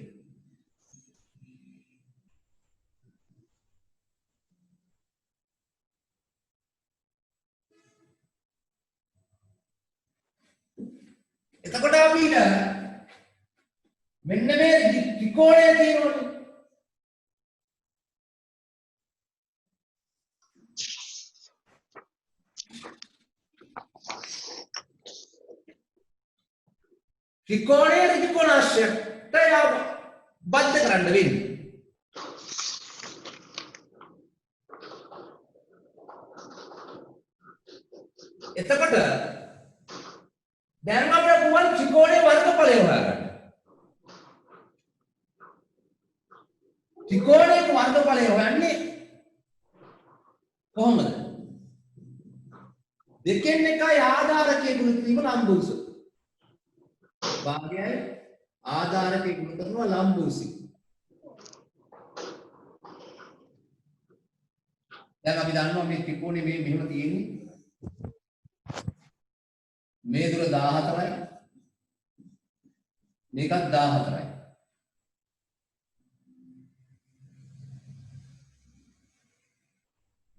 එතකොට අපිට මෙන්න මේ ත්‍රිකෝණය තියෙනවනේ. ත්‍රිකෝණය ත්‍රිකෝණාශ්‍රයට බද්ධ කරන්න වෙන්නේ. එතකොට දැන් අපිට පුළුවන් ත්‍රිකෝණයේ වර්ගඵලය හොයාගන්න. ත්‍රිකෝණයේ වර්ගඵලය හොයන්නේ කොහොමද? දෙකෙන් එකයි ආධාරකයේ ගුණ කිරීම ලම්බෝස. භාගයයි ආධාරකයේ ගුණ කරනවා ලම්බෝසි. දැන් අපි දන්නවා මේ ත්‍රිකෝණේ මේ මෙහෙම තියෙන්නේ. මේ දුර 14යි මේකත් 14යි.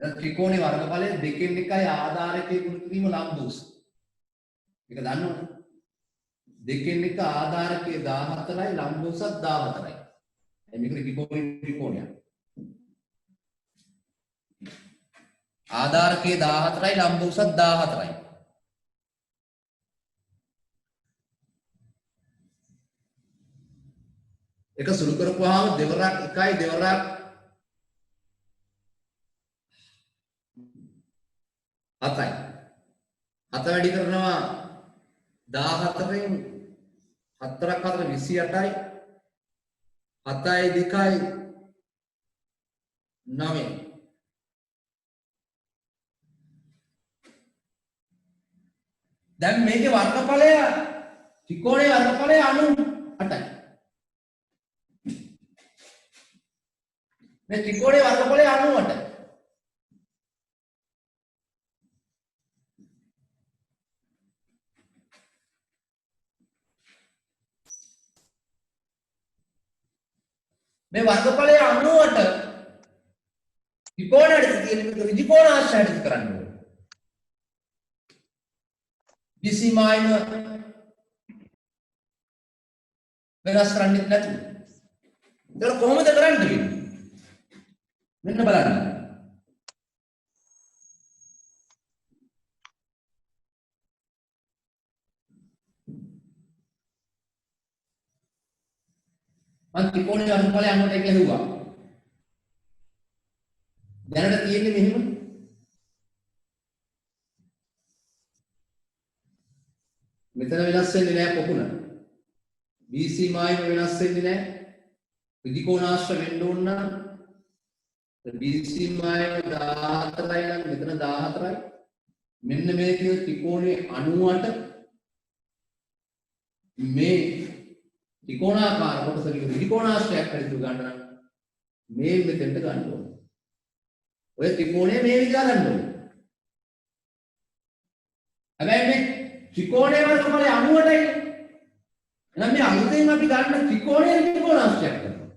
දැන් ත්‍රිකෝණේ වර්ගඵලය දෙකෙන් එකයි ආධාරකයේ ගුණ කිරීම ලම්බෝස. මේක දන්නවද? දෙකෙන් එක ආධාරකයේ 14යි ලම්බෝසත් 14යි. මේක ත්‍රිකෝණයක්. ආධාරකයේ 14යි ලම්බෝසත් 14යි. එක සුළු කරපුවාම දෙවරක් එකයි දෙවරක් 7යි. 7 වැඩි කරනවා 14න් 4ක් 4 28යි 7යි 2යි 9. දැන් මේකේ වර්ගඵලය ත්‍රිකෝණයේ වර්ගඵලය 98යි. මේ ත්‍රිකෝණයේ වර්ගඵලය 98යි. මේ වර්ගඵලය 98 ත්‍රිකෝණයට තියෙන මේක ඍජු කෝණාශ්‍රයට කරන්න ඕනේ. BC මායිම වෙනස් කරන්නේ නැතුව. ඒක කොහොමද කරන්න වෙන්නේ? මෙන්න බලන්න. මම ත්‍රිකෝණයේ වර්ගඵලය අන්නට කියනවා. දැනට තියෙන්නේ මෙහෙම. මෙතන වෙනස් වෙන්නේ නැහැ පොකුණ. BC මායිම වෙනස් වෙන්නේ නැහැ. ත්‍රිකෝණාශ්‍ර වෙන්න ඕන නම් BC මායිම 14යි නම් මෙතන 14යි. මෙන්න මේ කියන ත්‍රිකෝණයේ 98 මේ ත්‍රිකෝණාකාර කොටසක ත්‍රිකෝණාශ්‍රයක් හරිතු ගන්න නම් මේ මෙතෙන්ට ගන්න ඕනේ. ඔය ත්‍රිකෝණය මේ විදිහට ගන්න ඕනේ. හැබැයි මේ ත්‍රිකෝණයේ වර්ගඵලය 98යි. එහෙනම් මේ අලුතෙන් අපි ගන්න ත්‍රිකෝණයේ ත්‍රිකෝණාශ්‍රයක් කරනවා.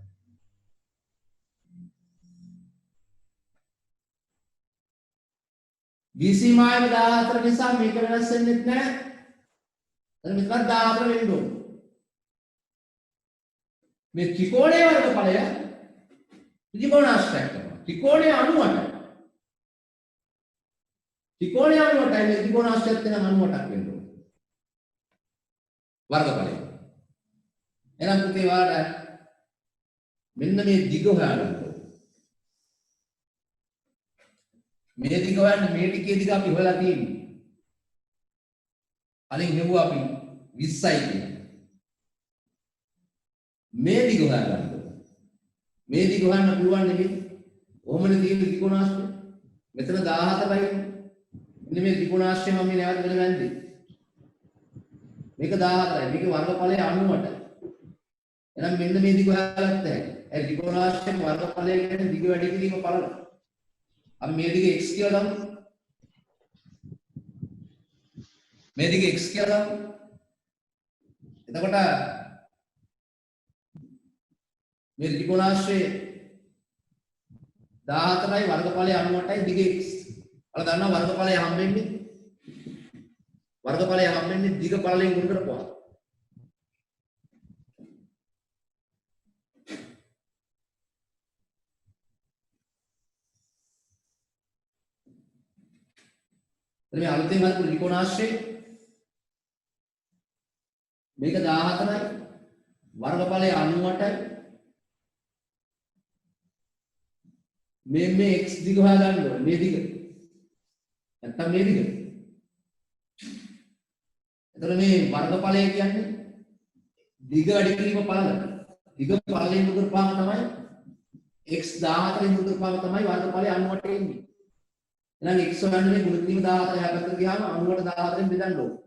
BC මායම 14 නිසා මේක වෙනස් වෙන්නේ නැහැ. එතන මෙතන 14 වෙන්න ඕනේ. මේ ත්‍රිකෝණයේ වර්ගඵලය ත්‍රිකෝණාශ්‍රයක් කරනවා. ත්‍රිකෝණයේ 98. ත්‍රිකෝණයේ 98යි මේ ත්‍රිකෝණාශ්‍රයත් වෙන 98ක් වෙන්න ඕනේ. වර්ගඵලය. එහෙනම් පුතේ වාට මෙන්න මේ දිග හොයන්න ඕනේ. මේ දිග හොයන්න මේ ටිකේ දිග අපි හොයලා තියෙන්නේ. කලින් හෙව්වා අපි 20යි කියලා. මේ දිග හොයන්න ඕනේ. මේ දිග හොයන්න පුළුවන් නෙමෙයි. කොහොමද තියෙන්නේ ත්‍රිකෝණාශ්‍රය? මෙතන 14යි. මෙන්න මේ ත්‍රිකෝණාශ්‍රය මම මේ නැවත වෙන ගන්නේ. මේක 14යි. මේකේ වර්ගඵලය 98යි. එහෙනම් මෙන්න මේ දිග හොයාගත්ත හැකි. ඒ ත්‍රිකෝණාශ්‍රයේ වර්ගඵලය කියන්නේ දිග වැඩි කිරීම බලන. අපි මේ දිගේ x කියලා ගමු. මේ දිගේ x කියලා ගමු. එතකොට මේ ත්‍රිකෝණාශ්‍රයේ 14යි වර්ගඵලය 98යි දිග x. අර දන්නවා වර්ගඵලය හම්බෙන්නේ දිග පළලෙන් ගුණ කරපුවා. එතන මේ අලුතෙන් හදපු ත්‍රිකෝණාශ්‍රය මේක 14යි වර්ගඵලය 98යි මේ x දිග හොයාගන්න ඕනේ මේ දිග නැත්තම් මේ දිග. එතන මේ වර්ගඵලය කියන්නේ දිග වැඩි කිරීම පළල. දිග පළලෙන් දුර කරපුවාම තමයි x 14න් දුර කරපුවාම තමයි වර්ගඵලය 98 එන්නේ. එහෙනම් x හොයන්නේ ගුණ කිරීම 14 හැපැත්තට ගියාම 98 14න් බෙදන්න ඕනේ.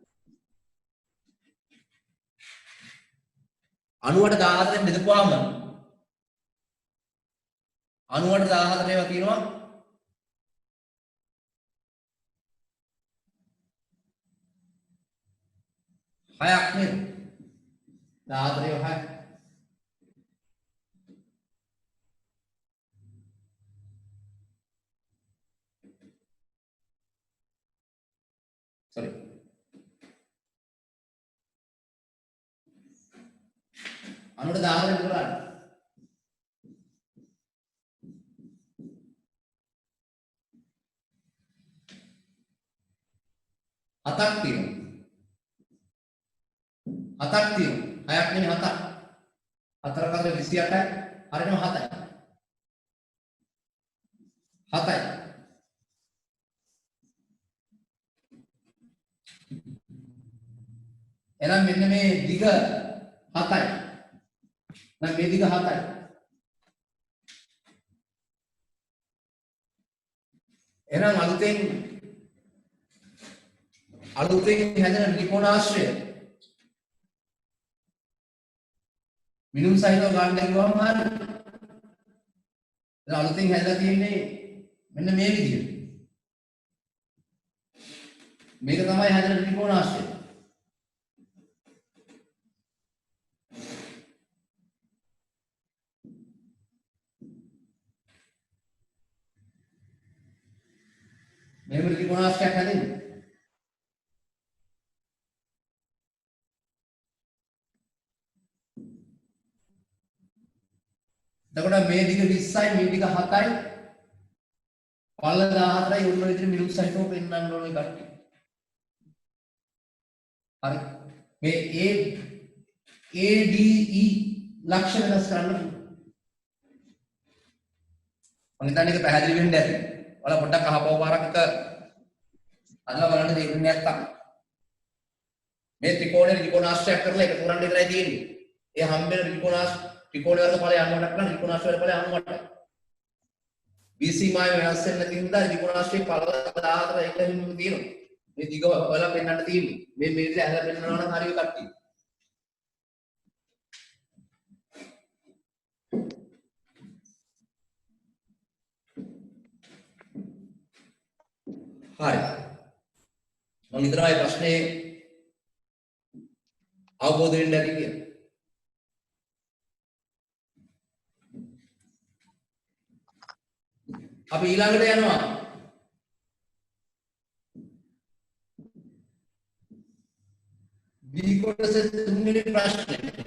98 14න් බෙදපුවාම 98 14 ඒවා තියෙනවා 6ක් නේද? 14 ඒවා 6. sorry 98 14 විතරයි. හතක් තියෙනවා. හතක් තියෙනවා. හයක් නෙමෙයි හතක්. හතර කතර 28යි. හරියටම 7යි. 7යි. එහෙනම් මෙන්න මේ දිග 7යි. නම් මේ දිග 7යි. එහෙනම් අලුතෙන් හැදෙන ත්‍රිකෝණාශ්‍රය මිනුම් සහිතව ගන්න ගියවම හරිය. දැන් අලුතෙන් හැදලා තියෙන්නේ මෙන්න මේ විදිහට. මේක තමයි හැදෙන ත්‍රිකෝණාශ්‍රය. මෙහෙම ත්‍රිකෝණාශ්‍රයක් හැදෙන්නේ. එතකොට මේ දිග 20යි මේ දිග 7යි පල්ල 14යි ඔන්න විදිහට මිනුම් සහිතව පෙන්වන්න ඕනේ කට්ටිය. හරි. මේ ADE ලක්ෂණ වෙනස් කරන්න පුළුවන්. මම හිතන්නේ ඒක පැහැදිලි වෙන්න ඇති. ඔයාලා පොඩ්ඩක් අහපුව පාරක් එක අදලා බලන්න දෙන්නේ නැත්තම්. මේ ත්‍රිකෝණාශ්‍රයක් කරලා එකතු කරන්න විතරයි තියෙන්නේ. ඒ හම්බෙන ත්‍රිකෝණ වර්ග ඵලය අනුමතක් කරන ත්‍රිකෝණාශ්‍රය ඵලය අනුමතක්. BC මාය වෙනස් වෙන්න තියෙනවා ත්‍රිකෝණාශ්‍රයේ ඵල 14 එක හිමින් තියෙනවා. මේ දිග ඔයාලා පෙන්වන්න තියෙන්නේ. මේ විදිහට ඇහලා පෙන්වනවා නම් හරිය කට්ටිය. හරි. මම හිතනවා මේ ප්‍රශ්නේ අවබෝධ වෙන්න ඇති කියලා. අපි ඊළඟට යනවා. B කොටසේ තුන්වෙනි ප්‍රශ්නේ.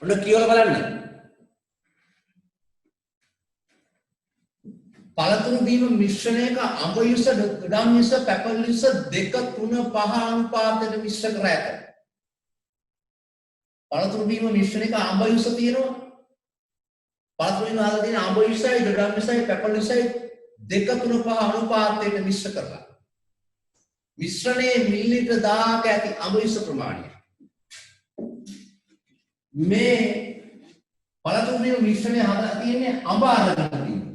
ඔන්න කියවලා බලන්න. පළතුරු බීම මිශ්‍රණයක අඹ යුස, ගඩම් යුස, පැපල් යුස 2 3 5 අනුපාතයට මිශ්‍ර කර ඇත. පළතුරු බීම මිශ්‍රණයක අඹ යුස තියෙනවා. පළතුරු බීම අතර තියෙන අඹ යුසයි, ගඩම් යුසයි, පැපල් යුසයි 2 3 5 අනුපාතයට මිශ්‍ර කරලා. මිශ්‍රණයේ මිලිලීටර් 1000ක ඇති අඹ යුස ප්‍රමාණය. මේ පළතුරු බීම මිශ්‍රණය හදලා තියෙන්නේ අඹ අරගෙන තියෙනවා.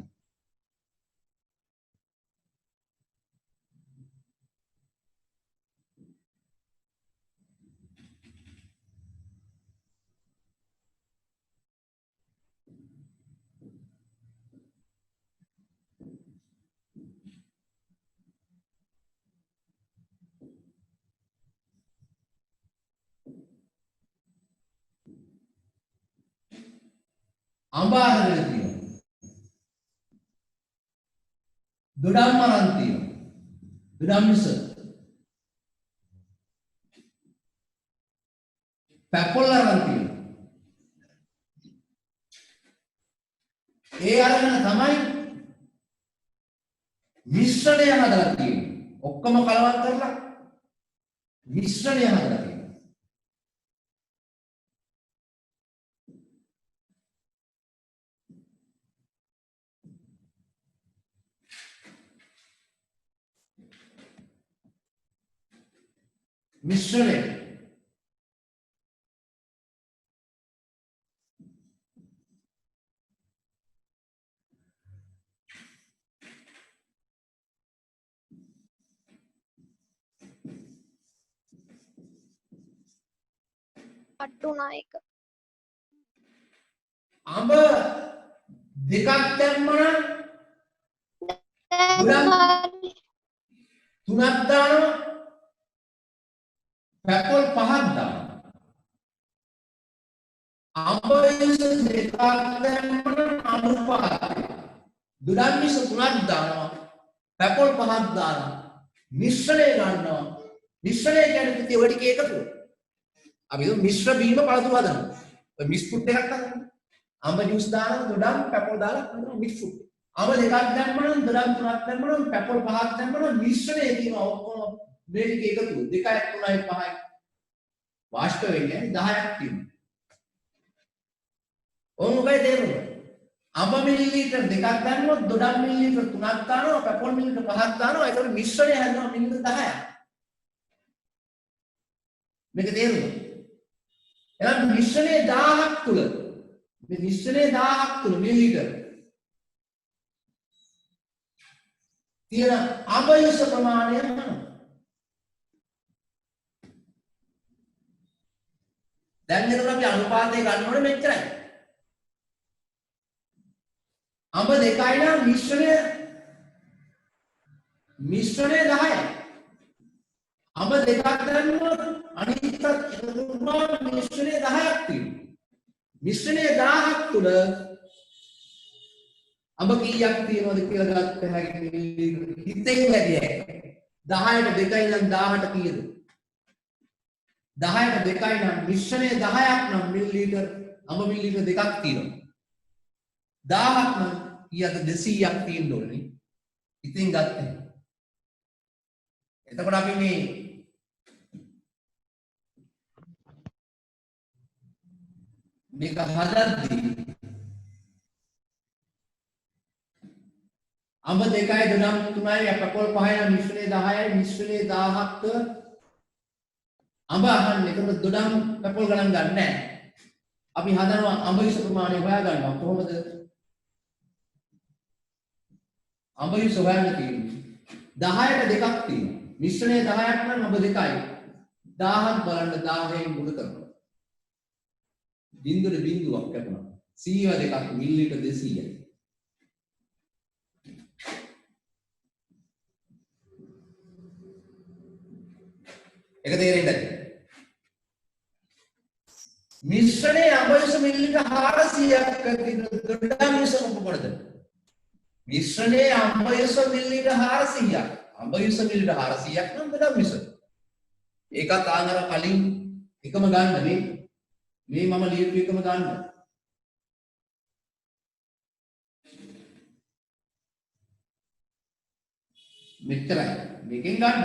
අඹ අරගෙන තියෙනවා. දොඩම් අරන් තියෙනවා. දොඩම් මිස. පැපොල් අරන් තියෙනවා. ඒ අරගෙන තමයි මිශ්‍රණය හදලා තියෙන්නේ. ඔක්කොම කලවම් කරලා මිශ්‍රණය හදලා තියෙනවා. मिश्रण पट्टुनायक आंब දෙකක් දැම්මනම් තුනක් දානවා පැපල් පහක් දානවා ආඹ මිස දෙකක් දැම්මනම් අනුපාතය දුඩම් මිස තුනක් දානවා පැපල් පහක් දානවා මිශ්‍රණය ගන්නවා මිශ්‍රණය කියන්නේ පිටේ ඔය ටික එකතු අපි මිශ්‍ර බීම පළතුරු හදනවා මික්ස් ෆුඩ් එකක් හදනවා आंब जूस दाना दुडम पेपर दाना मिक्स फूड आंब දෙකක් දැම්මනම් දුඩම් තුනක් දැම්මනම් पेपर පහක් දැම්මනම් මිශ්‍රණය තියෙනවා ඔක්කොම මේ ටික එකතු 2යි 3යි 5යි වාෂ්ප වෙන්නේ 10ක් තියෙනවා. ඕක මොකයි තේරුම? අඹ මිලිලීටර් 2ක් ගන්නොත් දොඩම් මිලිලීටර් 3ක් දානවා, පැපොල් මිලිලීටර් 5ක් දානවා. ඒකට මිශ්‍රණය හැදෙනවා මිලිලීටර් 10ක්. මේක තේරුම? එහෙනම් මිශ්‍රණය 1000ක් තුල මේ මිශ්‍රණය 1000ක් තුල මිලිලීටර් තියෙන අඹයස ප්‍රමාණය මොනවද? දැන් මෙතන අපි අනුපාතය ගන්න ඕනේ මෙච්චරයි. අඹ 2යි නම් මිශ්‍රණය 10යි. අඹ 2ක් ගන්නොත් අනිත් එකතුම මිශ්‍රණය 10ක් තියෙනවා. මිශ්‍රණය 1000ක් තුල අඹ කීයක් තියෙනවද කියලා ගත්ත හැකි හිතෙන් වැඩි. 10ට 2යි නම් 1000ට කීයද? 10ට 2යි නම් මිශ්‍රණය 10ක් නම් මිලිලීටර් අඹ මිලිලීටර් 2ක් තියෙනවා. 1000ක් නම් කීයද 200ක් තියෙන්න ඕනේ. ඉතින් ගත්තා. එතකොට අපි මේ මේක හදද්දී අඹ 2යි දොඩම් 3යි පැපොල් 5යි නම් මිශ්‍රණය 10යි මිශ්‍රණය 1000ක් අඹ අහන්නේ. එතකොට දොඩම් පැපොල් ගණන් ගන්න නැහැ. අපි හදනවා අඹ යුස ප්‍රමාණය හොයා ගන්නවා. කොහොමද? අඹ යුස හොයන්න තියෙන්නේ 10ට 2ක් තියෙනවා. මිශ්‍රණය 10ක් නම් අඹ 2යි. 1000ක් බලන්න 1000ෙන් ගුණ කරනවා. බිංදුවට බිංදුවක් කැපුණා. 100 2ක් මිලිලීටර් 200යි. එක තේරෙන්නද? මිශ්‍රණය අඹයස මිලිලීටර් 400ක් තියෙන දොඩම් යුස මොකටද? මිශ්‍රණය අඹයස මිලිලීටර් 400ක්. අඹයස මිලිලීටර් 400ක් නම් දොඩම් යුස. ඒකත් ආනර කලින් එකම ගන්න මේ මම ලියපු එකම ගන්න. මෙච්චරයි. මේකෙන් ගන්න.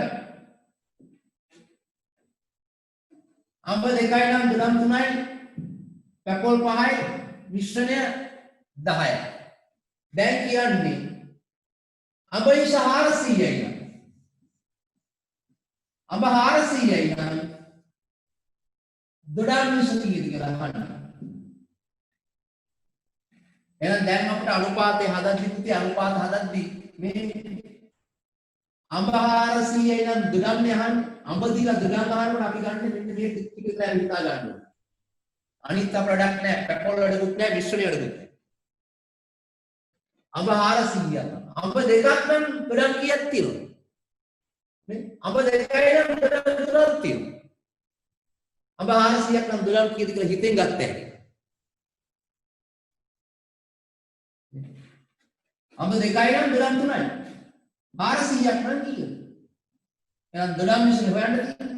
අඹ 2යි නම් දොඩම් 3යි පැපොල් 5යි මිශ්‍රණය 10යි. දැන් කියන්නේ අඹ යුස 400යි නම් අඹ 400යි නම් දොඩම් යුස කීයද කියලා අහන්න. එහෙනම් දැන් අපිට අනුපාතය හදද්දී මේ අඹ 400යි නම් දොඩම් යහන්න අඹ දීලා දොඩම් ගන්නකොට අපි ගන්න මෙන්න මේ ටික විතර හිතා ගන්න ඕනේ. අනිත් අපරඩක් නැහැ, පැපොල් වැඩකුත් නැහැ, මිශ්‍රණය වැඩකුත් නැහැ. අඹ 400ක්. අඹ 2ක් නම් දොඩම් කීයක් තියෙනවද? මේ අඹ 2යි නම් දොඩම් 3ක් තියෙනවා. අඹ 400ක් නම් දොඩම් කීයද කියලා හිතෙන් ගත්තා. අඹ 2යි නම් දොඩම් 3යි. 400ක් නම් කීයද? එහෙනම් දොඩම් මිශ්‍රණය හොයන්න තියෙනවා.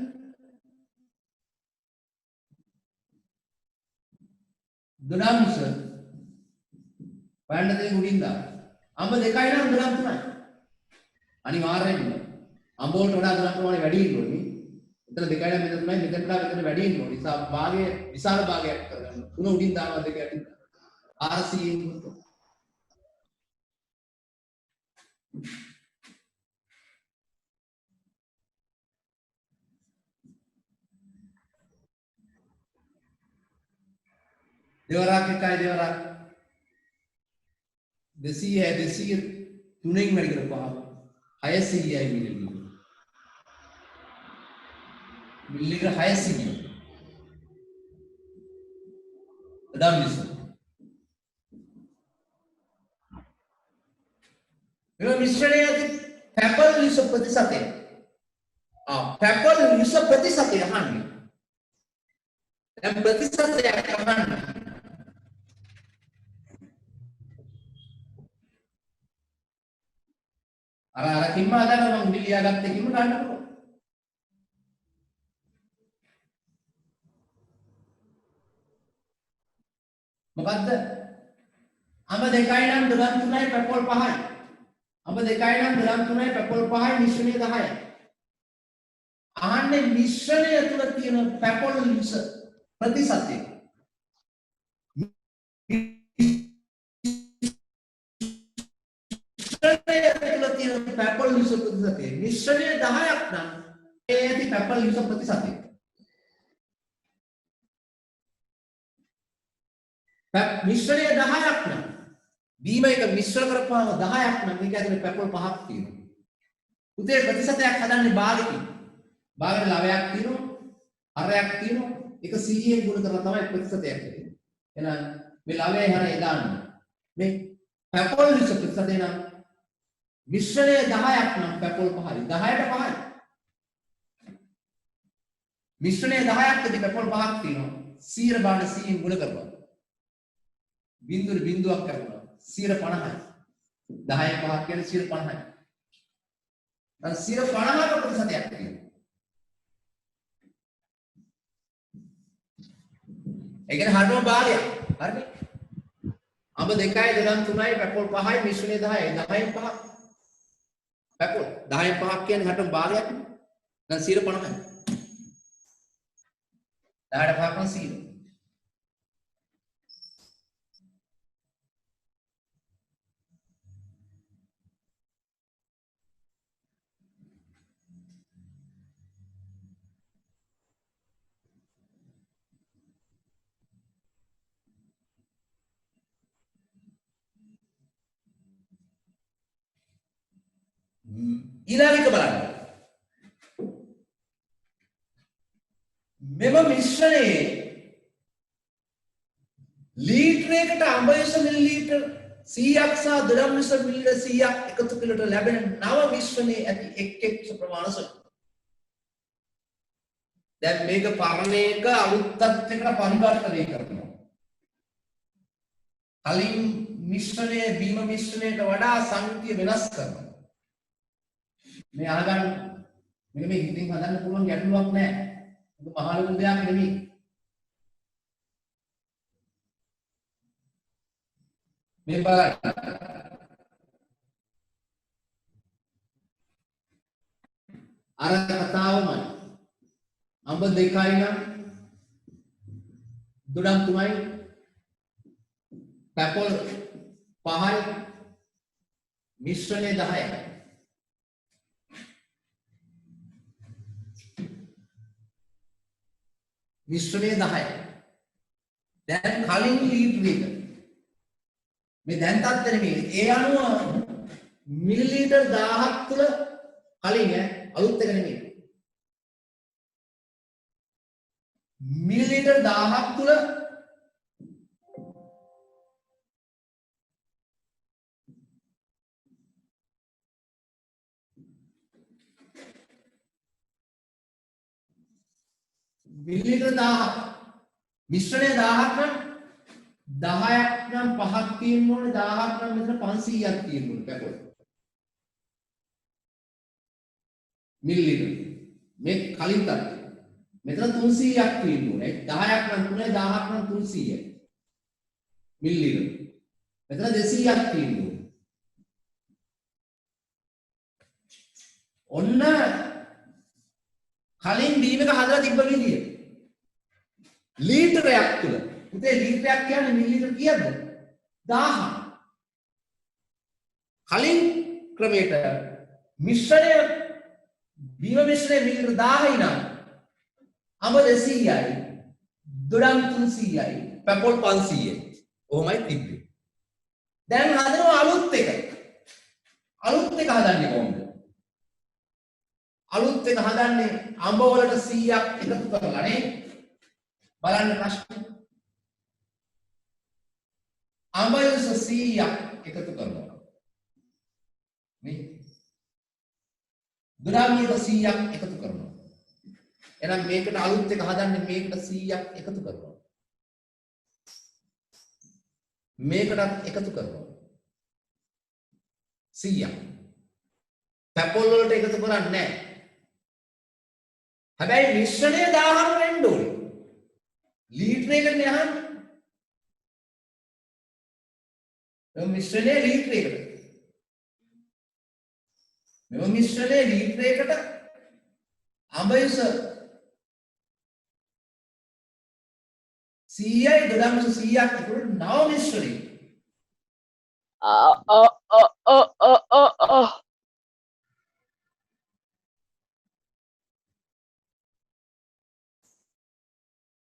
දොඩම් මිශ්‍රණය හොයන්න තියෙන උඩින් දාන්න. අඹ 2යි නම් දොඩම් 3යි. අනිවාර්යෙන්ම අඹ වලට වඩා දොඩම් ප්‍රමාණය වැඩි වෙන්න ඕනේ. එතන 2යි නම් මෙතන 3යි මෙතන වඩා මෙතන වැඩි වෙන්න ඕනේ. නිසා භාගය විශාල භාගයක් කරගන්න. 3 උඩින් දානවා 2 යටින්. 400න් දෙවරක් එකයි දෙවරක් 200 තුනෙන් වැඩි කරපුවා 600යි මිලිලීටර් 600 දොඩම් යුස. මේ මිශ්‍රණයේ පැපොල් යුස ප්‍රතිශතය. පැපොල් යුස ප්‍රතිශතය අහන්නේ. දැන් ප්‍රතිශතයක් අහන්නේ. අර කිම්ම හදන්න මම උඩින් ලියාගත්තේ කිම්ම ගන්නකො. මොකද්ද? අඹ 2යි නම් දොඩම් 3යි පැපොල් 5යි. අඹ 2යි නම් දොඩම් 3යි පැපොල් 5යි මිශ්‍රණය 10යි. ආන්නේ මිශ්‍රණය තුළ තියෙන පැපොල් විස ප්‍රතිශතය. මිශ්‍රණය තුළ තියෙන පැපොල් විස ප්‍රතිශතය. මිශ්‍රණය 10ක් නම් ඒ ඇති පැපොල් විස ප්‍රතිශතය. මිශ්‍රණය 10ක් නම් බීම එක මිශ්‍ර කරපුවාම 10ක් නම් මේක ඇතුලේ පැපොල් 5ක් තියෙනවා. උදේ ප්‍රතිශතයක් හදන්නේ භාගකින්. භාගයට ලවයක් තියෙනවා, හරයක් තියෙනවා. ඒක 100ෙන් ගුණ කරලා තමයි ප්‍රතිශතයක් එන්නේ. එහෙනම් මේ ලවයේ හරය දාන්න. මේ පැපොල් විස ප්‍රතිශතය නම් මිශ්‍රණය 10ක් නම් පැපොල් 5යි. 10ට 5යි. මිශ්‍රණය 10ක් ඇති පැපොල් 5ක් තියෙනවා. 100 බාන 100ෙන් ගුණ කරපුවා. බිඳුවක් කරනවා 50යි 10න් 5ක් කියන්නේ 50යි. දැන් 50ක ප්‍රතිශතයක් තියෙනවා. ඒ කියන්නේ හරියම භාගයක්. හරිනේ. අඹ 2යි 2 3යි පැපොල් 5යි මිශ්‍රණය 10යි 10න් 5ක්. පැපොල් 10න් 5ක් කියන්නේ හරියම භාගයක්. දැන් 50යි. 10ට 5ක් නම් 100. ඊළඟ එක බලන්න. මෙම මිශ්‍රණයේ ලීටරයකට අඹයස මිලිලීටර් 100ක් සහ දරම්යස මිලිලීටර් 100ක් එකතු කළට ලැබෙන නව මිශ්‍රණයේ ඇති එක් ප්‍රමාණ සොයන්න. දැන් මේක පරණයක අලුත් තත්ත්වයකට පරිවර්තනය කරනවා. කලින් මිශ්‍රණය බීම මිශ්‍රණයට වඩා සංකීර්ණ වෙනස් කරනවා. මේ අහගන්න මේක මේ හිතින් හදන්න පුළුවන් ගැටලුවක් නෑ. ඒක මහ ලොකු දෙයක් නෙමෙයි. මේ බලන්න. අර කතාවමයි. අඹ 2යි නම් දුඩම් 3යි පැපොල් 5යි මිශ්‍රණය 10යි. මිශ්‍රණය 10යි. දැන් කලින් ලීටරයක මේ දැන් තත්ත්වෙ නෙමෙයි. ඒ අනුව මිලිලීටර් 1000ක් තුල කලින් අලුත් එක නෙමෙයි. මිලිලීටර් 1000ක් තුල මිලිලීටර් 1000ක් මිශ්‍රණය 1000ක් නම් 10ක් නම් 5ක් තියෙන්න ඕනේ 1000ක් නම් මෙතන 500ක් තියෙන්න ඕනේ පැපොල් මිලිලීටර් මේ කලින් තත්ත්වය මෙතන 300ක් තියෙන්න ඕනේ 10ක් නම් 3යි 1000ක් නම් 300යි මිලිලීටර් මෙතන 200ක් තියෙන්න ඕනේ ඔන්න කලින් බීමක හදලා තිබ්බ විදිය ලීටරයක් තුල පුතේ ලීටරයක් කියන්නේ මිලිලීටර කීයද 1000 කලින් ක්‍රමයට මිශ්‍රණය බීම මිශ්‍රණය මිලිලීටර 1000යි නම් අඹ 200යි දොඩම් 300යි පැපොල් 500යි ඔහොමයි තිබ්බේ දැන් හදනවා අලුත් එක හදන්නේ කොහොමද අලුත් එක හදන්නේ අඹ වලට 100ක් එකතු කරලා නේ බලන්න ප්‍රශ්නේ අඹ යස 100ක් එකතු කරනවා මේ දුරාමිය 100ක් එකතු කරනවා එහෙනම් මේකට අලුත් එක හදන්නේ මේකට 100ක් එකතු කරනවා මේකටත් එකතු කරනවා 100ක් පැපොල් වලට එකතු කරන්නේ නැහැ හැබැයි මිශ්‍රණය 1000ක් වෙන්න ඕනේ. ලීටරයකට යහන්න. මේ මිශ්‍රණය ලීටරයකට. මේ මිශ්‍රණය ලීටරයකට අඹයුස 100යි 1200ක් ඉතුරු නව මිශ්‍රණය.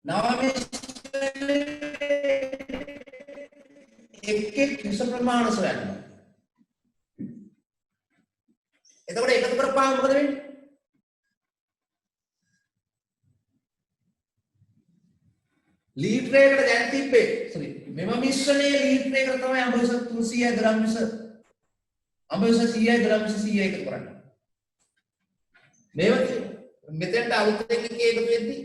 නව මිශ්‍රණය එක් විස ප්‍රමාණ සොයන්න. එතකොට එකතු කරපුවාම මොකද වෙන්නේ? ලීටරයකට දැන් තිබ්බේ sorry මෙම මිශ්‍රණයේ ලීටරයකට තමයි අඹයුස 300යි 1200 අඹයුස 100යි 1200 එකතු කරන්නේ. මේව මෙතෙන්ට අලුතෙන් එකේ එකතු වෙද්දි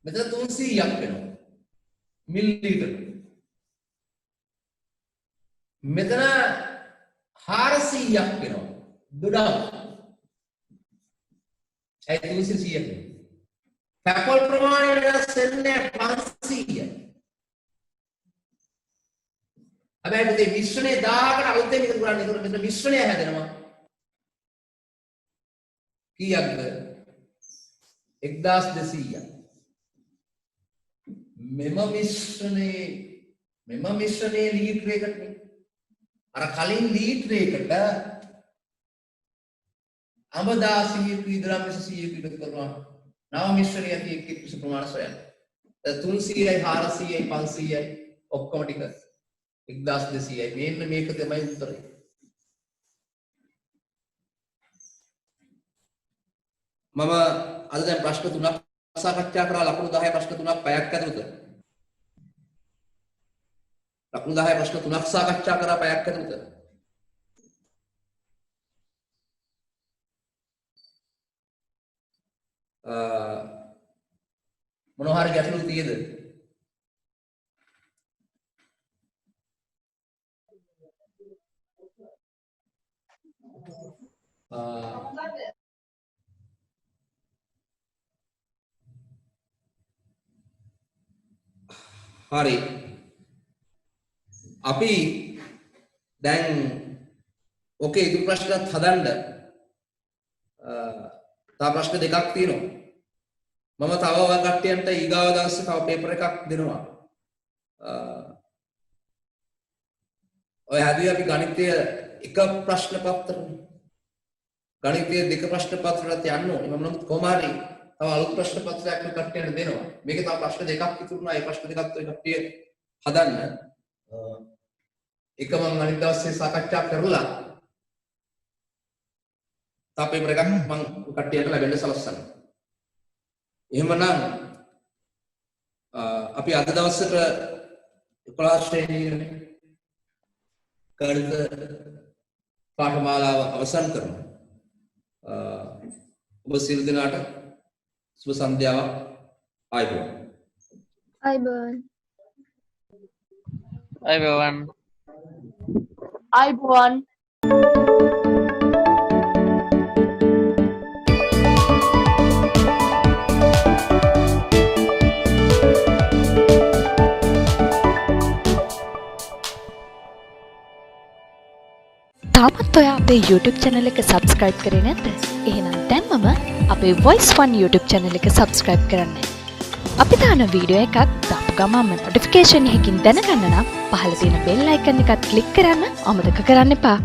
මෙතන 300ක් වෙනවා මිලිලීටර. මෙතන 400ක් වෙනවා දොඩම්. ඒ 300ක් පැපල් ප්‍රමාණය වෙනස් වෙන්නේ 500යි. හැබැයි පුතේ මිශ්‍රණය 1000කට අලුතෙන් එකතු කරන්නේ. ඒකට මෙතන මිශ්‍රණය හැදෙනවා. කීයක්ද? 1200ක්. මෙම මිශ්‍රණයේ ලීටරයකට නේ. අර කලින් ලීටරයකට අඹ 16ක ඉඳලා 100ක එකතු කරනවා. නව මිශ්‍රණය ඇති එක් විස ප්‍රමාණ සොයන්න. 300යි 400යි 500යි ඔක්කොම ටික 1200යි. මෙන්න මේක තමයි උත්තරේ. මම අද දැන් ප්‍රශ්න 3ක් සාකච්ඡා කරා. ලකුණු 10 ප්‍රශ්න 3ක් පැයක් ඇතුළත. ලකුණු 10 ප්‍රශ්න 3ක් සාකච්ඡා කරා පැයක් ඇතුළත. මොනවා හරි ගැටලු තියෙද? හරි. අපි දැන් ඕකේ ඉදිරි ප්‍රශ්නත් හදන්න. තව ප්‍රශ්න දෙකක් තියෙනවා. මම තව කට්ටියන්ට ඊගාව දවසේ තව පේපර් එකක් දෙනවා. ඔය හැදුවේ අපි ගණිතය එක ප්‍රශ්න පත්‍රනේ. ගණිතය දෙක ප්‍රශ්න පත්‍රවලට යන්න ඕනේ. මම නම් කොහොම හරි තව අලුත් ප්‍රශ්න පත්‍රයක් කට්ටියන්ට දෙනවා. මේකේ තව ප්‍රශ්න දෙකක් ඉතුරුනා. ඒ ප්‍රශ්න දෙකත් ඔය කට්ටිය හදන්න. එක මම අනිත් දවසේ සාකච්ඡා කරලා තව පේපර් එකක් මම කට්ටියට ලැබෙන්න සලස්සනවා. එහෙමනම් අපි අද දවසට 11 ශ්‍රේණියේ ගණිත පාඨමාලාව අවසන් කරමු. ඔබ සියලු දෙනාට සුබ සන්ධ්‍යාවක්. ආයුබෝවන්. අයිබෝන් අයිබෝවන්. අයිබෝන්. තාමත් ඔයා අපේ YouTube channel එක subscribe කරේ නැද්ද? එහෙනම් දැන්මම අපේ Voice One YouTube channel එක subscribe කරන්න. අපි දාන වීඩියෝ එකක් දාපු ගමන්ම notification එකකින් දැනගන්න නම් පහළ තියෙන bell icon එකත් click කරන්න අමතක කරන්න එපා.